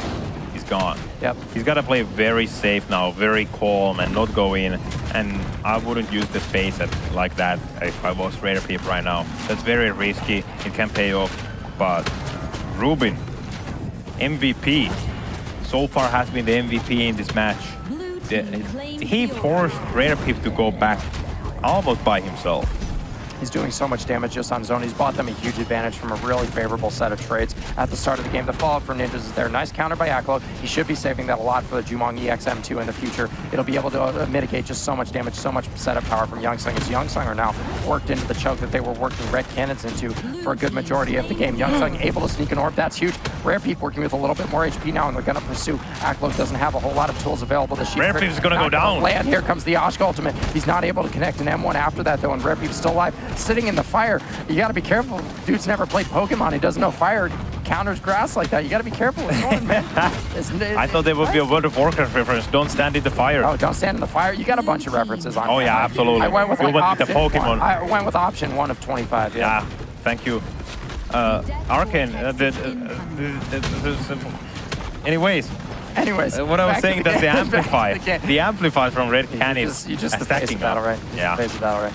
He's gone. Yep. He's got to play very safe now, very calm, and not go in. And I wouldn't use the space like that if I was Rare Peep right now. That's very risky. It can pay off. But Ruben, MVP, so far has been the MVP in this match. He forced Rare Peep to go back almost by himself. He's doing so much damage just on his own. He's bought them a huge advantage from a really favorable set of trades at the start of the game. The follow-up from Ninjas is there. Nice counter by Aklo. He should be saving that a lot for the Jumong EXM2 in the future. It'll be able to mitigate just so much damage, so much setup power from YoungSung. As YoungSung are now worked into the choke that they were working Red Canids into for a good majority of the game. YoungSung able to sneak an orb. That's huge. Rare Peep working with a little bit more HP now, and they're going to pursue. Aklo doesn't have a whole lot of tools available. Rare Peep is going to go down. Land. Here comes the Ashka ultimate. He's not able to connect an M1 after that, though, and Rare Peep's still alive, sitting in the fire. You got to be careful. Dude's never played Pokemon. He doesn't know fire counters grass like that. You got to be careful with going, man. I thought there would be a World of Warcraft reference. Don't stand in the fire. Oh, don't stand in the fire. You got a bunch of references on. Oh yeah, absolutely. I went with the Pokemon. I went with option 1 of 25. Yeah, thank you. Arcane. Anyways, what I was saying, that the amplify from Red Canids you just face the battle, right? Yeah. Face the battle, right?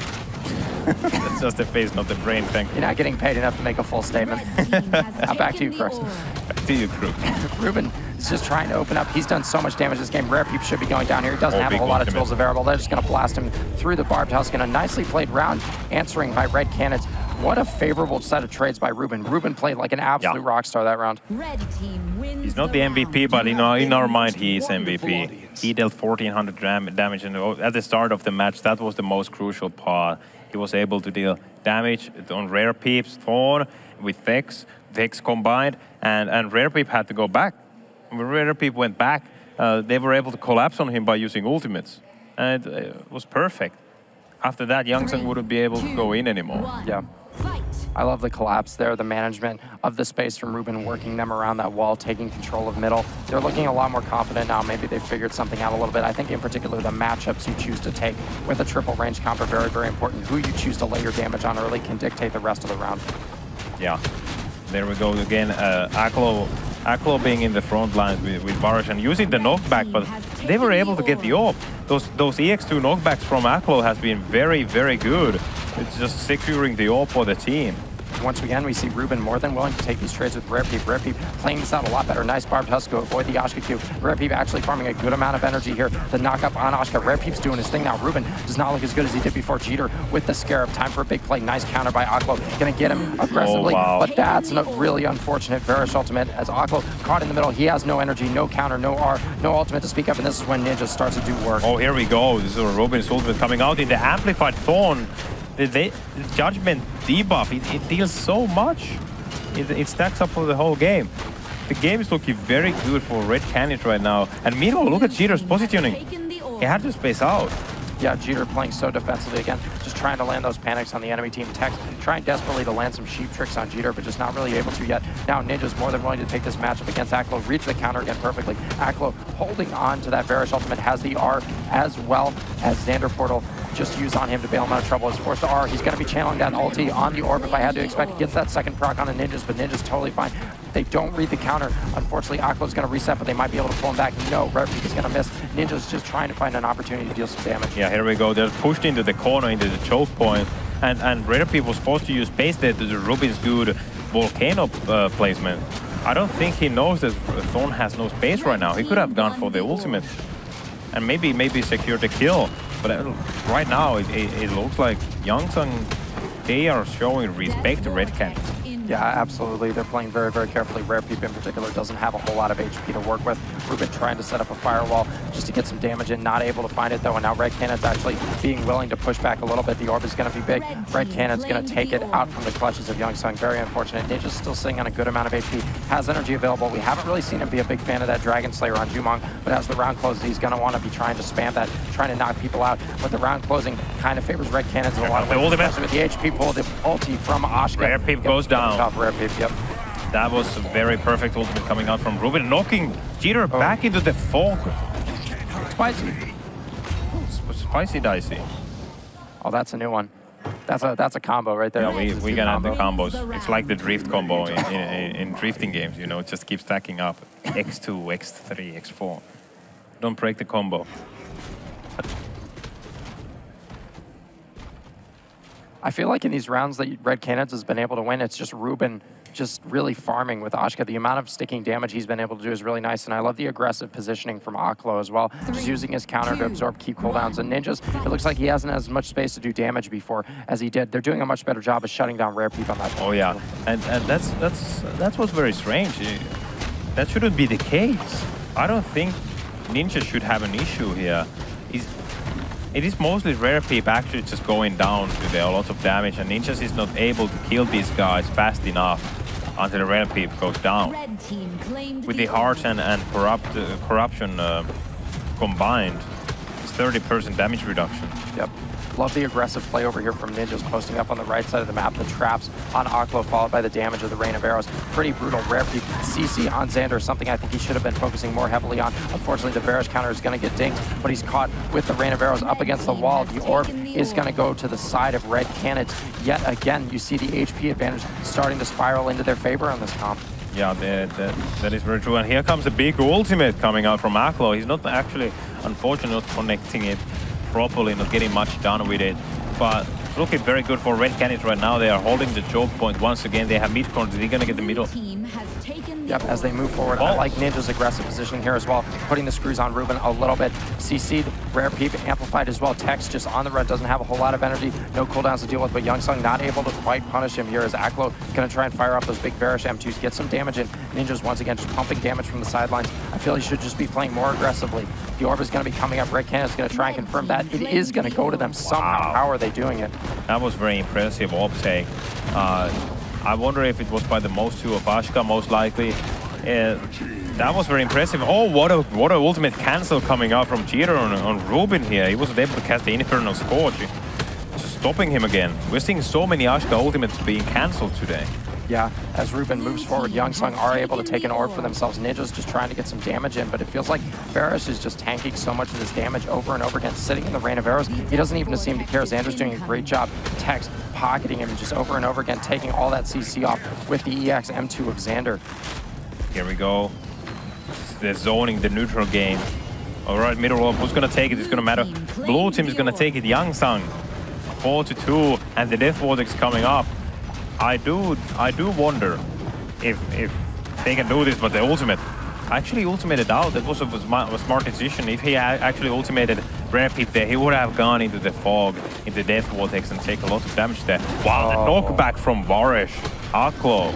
That's just the face, not the brain. Thank you. You're not getting paid enough to make a full statement. Now back to you, Crooks. Back to you, Crooks. Ruben is just trying to open up. He's done so much damage this game. Rare Peep should be going down here. He doesn't have a whole lot of tools available. They're just going to blast him through the barbed house. A nicely played round, answering by Red Canids. What a favorable set of trades by Ruben. Ruben played like an absolute rock star that round. Red team wins. He's not the MVP, but in our mind, he is MVP. He dealt 1,400 damage, and at the start of the match, that was the most crucial part. He was able to deal damage on Rare Peep's Thorn with Vex combined, and Rare Peep had to go back. When Rare Peep went back, they were able to collapse on him by using ultimates. And it was perfect. After that, YoungSung wouldn't be able to go in anymore. Yeah. I love the collapse there, the management of the space from Ruben, working them around that wall, taking control of middle. They're looking a lot more confident now. Maybe they figured something out a little bit. I think in particular the matchups you choose to take with a triple range comp are very, very important. Who you choose to lay your damage on early can dictate the rest of the round. Yeah. There we go again. Aklo being in the front lines with Barish and using the knockback, but they were able to get the AWP. Those EX2 knockbacks from Aklo has been very, very good. It's just securing the AWP for the team. Once again, we see Ruben more than willing to take these trades with Rare Peep. Rare Peep playing this out a lot better. Nice barbed husk to avoid the Ashka Q. Rare Peep actually farming a good amount of energy here. The knockup on Ashka. Rare Peep's doing his thing now. Ruben does not look as good as he did before. Jeter with the Scarab. Time for a big play. Nice counter by Aklo. Gonna get him aggressively, but that's a really unfortunate Varish ultimate as Aklo caught in the middle. He has no energy, no counter, no R, no ultimate to speak of, and this is when Ninja starts to do work. Oh, here we go. This is Ruben's ultimate coming out in the amplified Thorn. The Judgment debuff, it deals so much. It stacks up for the whole game. The game is looking very good for Red Canids right now. And meanwhile, look at Jeter's positioning. He had to space out. Yeah, Jeter playing so defensively again, just trying to land those panics on the enemy team. Tex trying desperately to land some sheep tricks on Jeter, but just not really able to yet. Now Ninja's more than willing to take this matchup against Aklo, reads the counter again perfectly. Aklo holding on to that Varish ultimate, has the R as well as Xander Portal just used on him to bail him out of trouble. Is forced to R. He's going to be channeling that ulti on the orb if I had to expect. He gets that second proc on the Ninjas, but Ninja's totally fine. They don't read the counter. Unfortunately, Aklo's going to reset, but they might be able to pull him back. No, Rare Peep is going to miss. Ninja's just trying to find an opportunity to deal some damage. Yeah, here we go. They're pushed into the corner, into the choke point. And Rare Peep was forced to use base there to the Ruben's good Volcano placement. I don't think he knows that Thorn has no space right now. He could have gone for the ultimate and maybe secure the kill. But right now, it looks like YoungSung, they are showing respect to Red Canids. Yeah, absolutely. They're playing very, very carefully. Rare Peep in particular doesn't have a whole lot of HP to work with. Ruben trying to set up a firewall just to get some damage in, not able to find it though. And now Red Canids actually being willing to push back a little bit. The orb is going to be big. Red Canids going to take it out from the clutches of YoungSung. Very unfortunate. Ninja's still sitting on a good amount of HP, has energy available. We haven't really seen him be a big fan of that Dragon Slayer on Jumong, but as the round closes, he's going to want to be trying to spam that, trying to knock people out. But the round closing kind of favors Red Canids in a lot of ways, especially with the HP pull, the ulti from Ashka. Rare Peep goes down. Rare Peep, yep. That was a very perfect ultimate coming out from Ruben, knocking Jeter back into the fog. Spicy. Spicy dicey. Oh, that's a new one. That's a combo right there. Yeah, we can have the combos. It's like the drift combo in drifting games, you know, it just keeps stacking up. X2, X3, X4. Don't break the combo. I feel like in these rounds that Red Canids has been able to win, it's just Ruben just really farming with Ashka. The amount of sticking damage he's been able to do is really nice, and I love the aggressive positioning from Aklo as well, just using his counter to absorb key cooldowns. And Ninjas, it looks like he hasn't as much space to do damage before as he did. They're doing a much better job of shutting down Rare Peep on that point. Oh yeah, and that's what's very strange. That shouldn't be the case. I don't think Ninja should have an issue here. It is mostly Rare Peep actually just going down with a lot of damage, and Ninjas is not able to kill these guys fast enough until Rare Peep goes down. With the hearts and corruption combined, it's 30% damage reduction. Yep. Love the aggressive play over here from Ninjas, posting up on the right side of the map. The traps on Aklo, followed by the damage of the rain of arrows. Pretty brutal. Rare Peep CC on Xander, something I think he should have been focusing more heavily on. Unfortunately, the Varus counter is going to get dinged, but he's caught with the rain of arrows up against the wall. The orb is going to go to the side of Red Canids. Yet again, you see the HP advantage starting to spiral into their favor on this comp. Yeah, that is very true. And here comes a big ultimate coming out from Aklo. He's not actually, unfortunately, not connecting it properly, not getting much done with it, but it's looking very good for Red Canids right now. They are holding the choke point once again. They have mid corners. They're gonna get the middle. Yep, as they move forward, I like Ninja's aggressive positioning here as well, putting the screws on Ruben a little bit. CC'd, Rare Peep amplified as well. Tex just on the run, doesn't have a whole lot of energy, no cooldowns to deal with, but YoungSung not able to quite punish him here as Aklo gonna try and fire off those big Varish M2s, get some damage in. Ninja's once again just pumping damage from the sidelines. I feel he should just be playing more aggressively. The orb is gonna be coming up. Red Canids is gonna try and confirm that. It is gonna go to them somehow. How are they doing it? That was very impressive orb take. I wonder if it was by the most two of Ashka, most likely. That was very impressive. Oh, what a ultimate cancel coming out from Cheater on Ruben here. He wasn't able to cast the Infernal Scorch, stopping him again. We're seeing so many Ashka ultimates being cancelled today. Yeah, as Ruben moves forward, YoungSung are able to take an orb for themselves. Ninja's just trying to get some damage in, but it feels like Varus is just tanking so much of this damage over and over again, sitting in the rain of arrows. He doesn't even seem to care. Xander's doing a great job. Tex pocketing him just over and over again, taking all that CC off with the EX M2 of Xander. Here we go. They're zoning the neutral game. All right, middle orb, who's gonna take it? It's gonna matter. Blue team is gonna take it. YoungSung, 4-2, and the Death Vortex coming up. I do wonder if they can do this, but the ultimate actually ultimated out. That was a smart decision. If he had actually ultimated Rare Peep there, he would have gone into the fog, into Death Vortex, and take a lot of damage there. Wow, the knockback from Varesh. Aklo,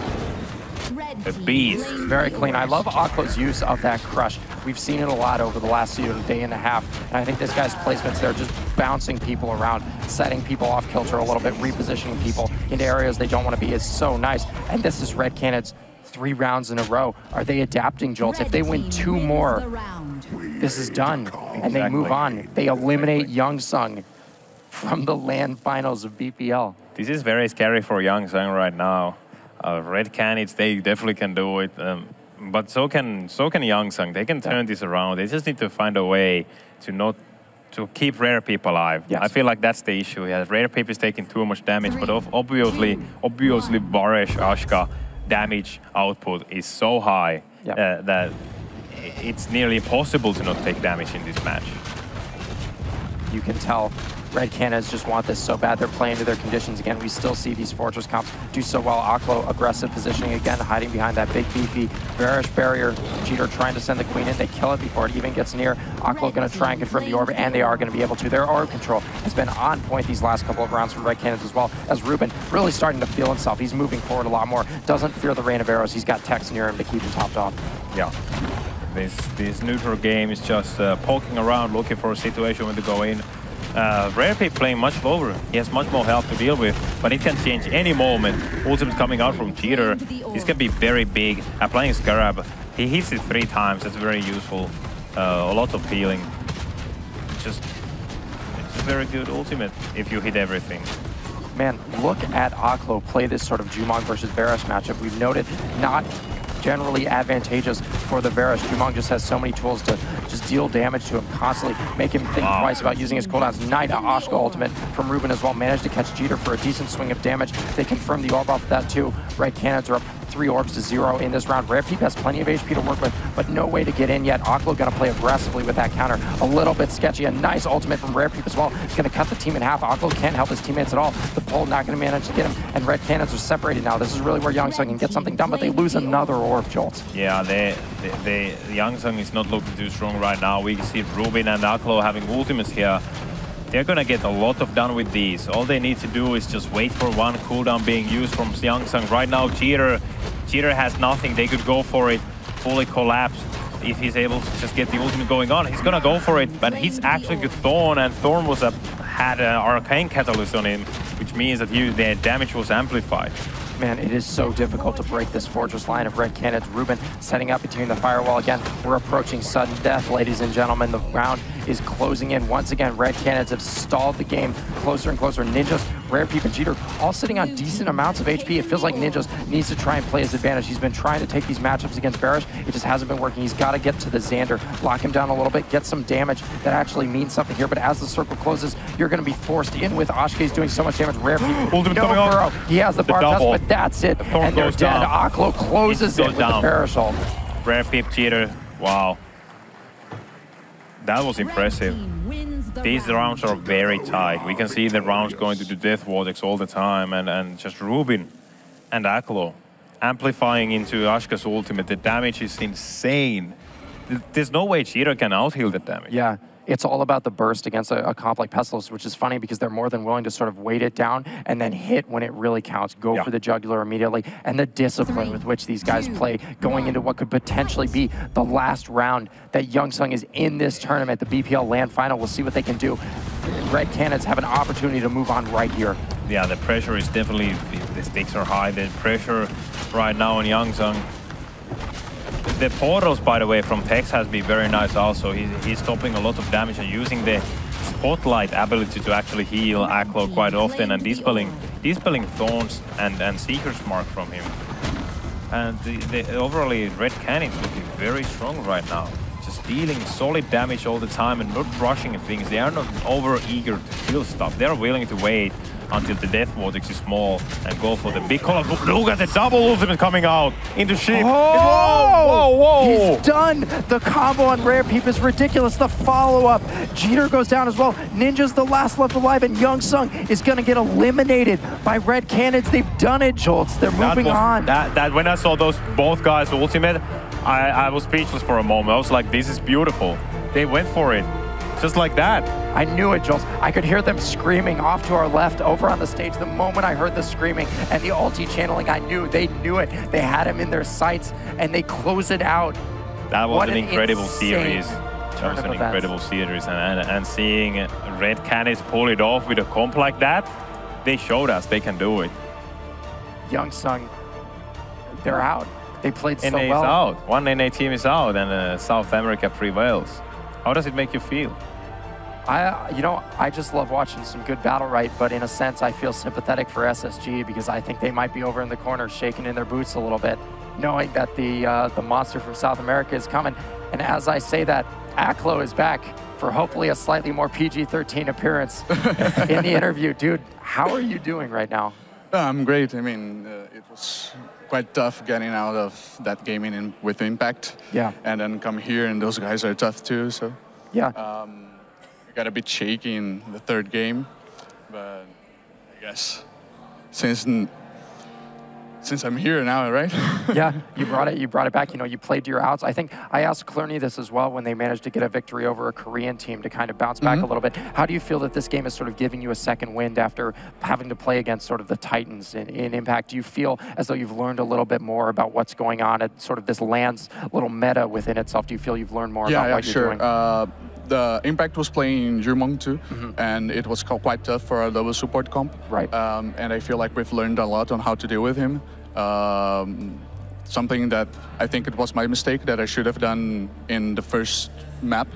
the beast. Very clean. I love Aklo's use of that crush. We've seen it a lot over the last day and a half, and I think this guy's placements there, just bouncing people around, setting people off kilter a little bit, repositioning people into areas they don't want to be, is so nice. And this is Red Canids 3 rounds in a row. Are they adapting, Jolts? If they win 2 more, this is done, and they move on. They eliminate YoungSung from the LAN finals of BPL. This is very scary for YoungSung right now. Red Canids, they definitely can do it, but so can YoungSung. They can turn this around. They just need to find a way to keep Rare Peep alive. Yes. I feel like that's the issue. Yeah, Rare Peep is taking too much damage, but obviously Varesh Ashka damage output is so high that it's nearly impossible to not take damage in this match. You can tell Red Canids just want this so bad. They're playing to their conditions again. We still see these Fortress comps do so well. Aklo, aggressive positioning again, hiding behind that big beefy Varish barrier. Cheater trying to send the Queen in. They kill it before it even gets near. Aklo going to try and confirm the orb, and they are going to be able to. Their orb control has been on point these last couple of rounds from Red Canids as well, as Ruben really starting to feel himself. He's moving forward a lot more. Doesn't fear the rain of arrows. He's got Tex near him to keep him topped off. Yeah. This neutral game is just poking around, looking for a situation when to go in. Rare Peep playing much lower. He has much more health to deal with, but it can change any moment. Ultimate coming out from Cheater. This can be very big. Applying Scarab. He hits it 3 times. That's very useful. A lot of healing. It's a very good ultimate if you hit everything. Man, look at Aklo play this sort of Jumong versus Varus matchup. We've noted not generally advantageous for the Varus. Jumong just has so many tools to just deal damage to him constantly, make him think twice about using his cooldowns. Knight, Ashka ultimate from Ruben as well. Managed to catch Jeter for a decent swing of damage. They confirm the orb off of that too. Red Canids are up 3 orbs to 0 in this round. Rare Peep has plenty of HP to work with, but no way to get in yet. Aklo going to play aggressively with that counter. A little bit sketchy. A nice ultimate from Rare Peep as well. He's going to cut the team in half. Aklo can't help his teammates at all. The pole not going to manage to get him, and Red Canids are separated now. This is really where YoungSung can get something done, but they lose another orb, Jolt. Yeah, the YoungSung is not looking too strong right now. We see Ruben and Aklo having ultimates here. They're gonna get a lot of done with these. All they need to do is just wait for one cooldown being used from YoungSung. Right now, Cheater has nothing. They could go for it, fully collapse. If he's able to just get the ultimate going on, he's gonna go for it. But he's actually good Thorn, and Thorn had an Arcane Catalyst on him, which means that the damage was amplified. Man, it is so difficult to break this Fortress line of Red Canids. Ruben setting up between the firewall again. We're approaching sudden death, ladies and gentlemen. The round is closing in. Once again, Red Canids have stalled the game closer and closer. Ninjas, Rare Peep, and Cheater all sitting on decent amounts of HP. It feels like Ninjas needs to try and play his advantage. He's been trying to take these matchups against Varish. It just hasn't been working. He's got to get to the Xander, lock him down a little bit, get some damage that actually means something here. But as the circle closes, you're going to be forced in with Ashke. He's doing so much damage. Rare Peep, no, he has the bar test, but that's it. And they're dead. Aklo closes it with the Varish ult. Rare Peep, Cheater. Wow. That was impressive. These rounds are very tight. We can see the rounds going to the Death Vortex all the time, and just Ruben and Aklo amplifying into Ashka's ultimate. The damage is insane. There's no way Cheater can out-heal the damage. Yeah. It's all about the burst against a comp like Pestilence, which is funny because they're more than willing to sort of weight it down and then hit when it really counts. Go for the jugular immediately. And the discipline with which these guys play going into what could potentially be the last round that YoungSung is in this tournament, the BPL LAN final. We'll see what they can do. Red Canids have an opportunity to move on right here. Yeah, the pressure is definitely, the stakes are high. The pressure right now on YoungSung. The portals, by the way, from Tex has been very nice also. He's stopping a lot of damage and using the spotlight ability to actually heal Aklo quite often and dispelling Thorns and Seeker's Mark from him. And the overall Red Canids looking very strong right now. Just dealing solid damage all the time and not rushing things. They are not over eager to kill stuff. They're willing to wait until the death vortex is small and go for the big call. Look at the double ultimate coming out into Ship. Oh! Whoa! He's done! The combo on Rare Peep is ridiculous. The follow-up. Jeter goes down as well. Ninja's the last left alive, and YoungSung is going to get eliminated by Red Canids. They've done it, Jolts. They're moving on. That when I saw those both guys ultimate, I was speechless for a moment. I was like, this is beautiful. They went for it. Just like that. I knew it, Jules. I could hear them screaming off to our left over on the stage. The moment I heard the screaming and the ulti channeling, I knew they knew it. They had him in their sights and they close it out. That was an incredible series. That was an incredible series. And seeing Red Canids pull it off with a comp like that, they showed us they can do it. YoungSung, they're out. They played so NA well. is out. One NA team is out and South America prevails. How does it make you feel? I just love watching some good Battlerite, but in a sense, I feel sympathetic for SSG because I think they might be over in the corner shaking in their boots a little bit, knowing that the monster from South America is coming. And as I say that, Aklo is back for hopefully a slightly more PG-13 appearance in the interview. Dude, how are you doing right now? I'm great. I mean, it was quite tough getting out of that game with Impact. Yeah. And then come here, and those guys are tough too. So yeah. We got a bit shaky in the third game, but I guess since I'm here now, right? Yeah, you brought it back. You know, you played to your outs. I think I asked Clerney this as well when they managed to get a victory over a Korean team to kind of bounce back a little bit. How do you feel that this game is sort of giving you a second wind after having to play against sort of the Titans in Impact? Do you feel as though you've learned a little bit more about what's going on at sort of this land's little meta within itself? Do you feel you've learned more about what you're doing? The Impact was playing YoungSung too, and it was quite tough for our double support comp. Right. And I feel like we've learned a lot on how to deal with him. Something that I think it was my mistake that I should have done in the first map,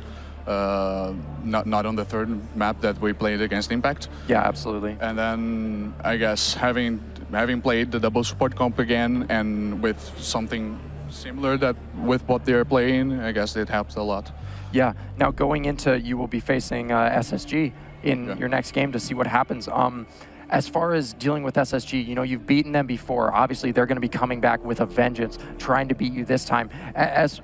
not on the third map that we played against Impact. Yeah, absolutely. And then I guess having played the double support comp again and with something similar with what they're playing, I guess it helps a lot. Yeah. Now going into, you will be facing SSG in your next game to see what happens. As far as dealing with SSG, you know, you've beaten them before. Obviously, they're going to be coming back with a vengeance, trying to beat you this time.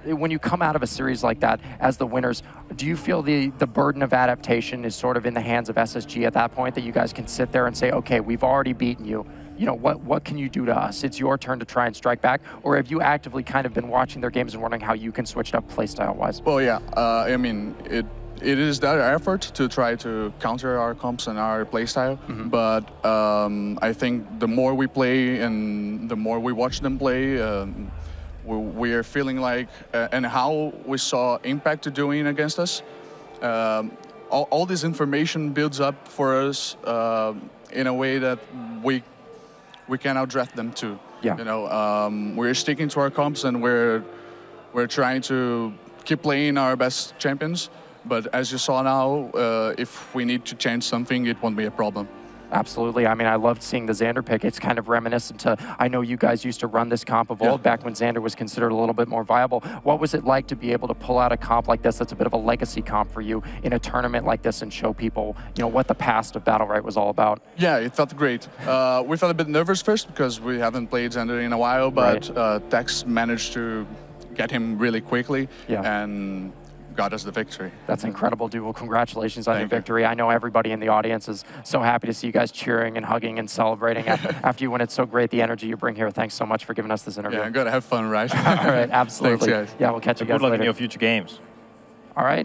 When you come out of a series like that as the winners, do you feel the burden of adaptation is sort of in the hands of SSG at that point, that you guys can sit there and say, okay, we've already beaten you. You know, what can you do to us? It's your turn to try and strike back. Or have you actively kind of been watching their games and wondering how you can switch it up playstyle-wise? Well, yeah. I mean, it is that effort to try to counter our comps and our playstyle. But I think the more we play and the more we watch them play, we are feeling like, and how we saw Impact doing against us, all this information builds up for us in a way that we can outdraft them too. Yeah. You know, we're sticking to our comps and we're trying to keep playing our best champions. But as you saw now, if we need to change something, it won't be a problem. Absolutely. I mean, I loved seeing the Xander pick. It's kind of reminiscent to, I know you guys used to run this comp of old back when Xander was considered a little bit more viable. What was it like to be able to pull out a comp like this that's a bit of a legacy comp for you in a tournament like this and show people, you know, what the past of Battlerite was all about? Yeah, it felt great. We felt a bit nervous first because we haven't played Xander in a while, but Tex managed to get him really quickly and got us the victory. That's incredible, dude. Well, congratulations on your victory. I know everybody in the audience is so happy to see you guys cheering and hugging and celebrating after you win. It's so great, the energy you bring here. Thanks so much for giving us this interview. Yeah, I'm going to have fun, right? All right, absolutely. Thanks, guys. Yeah, we'll catch you guys later. Good luck in your future games. All right.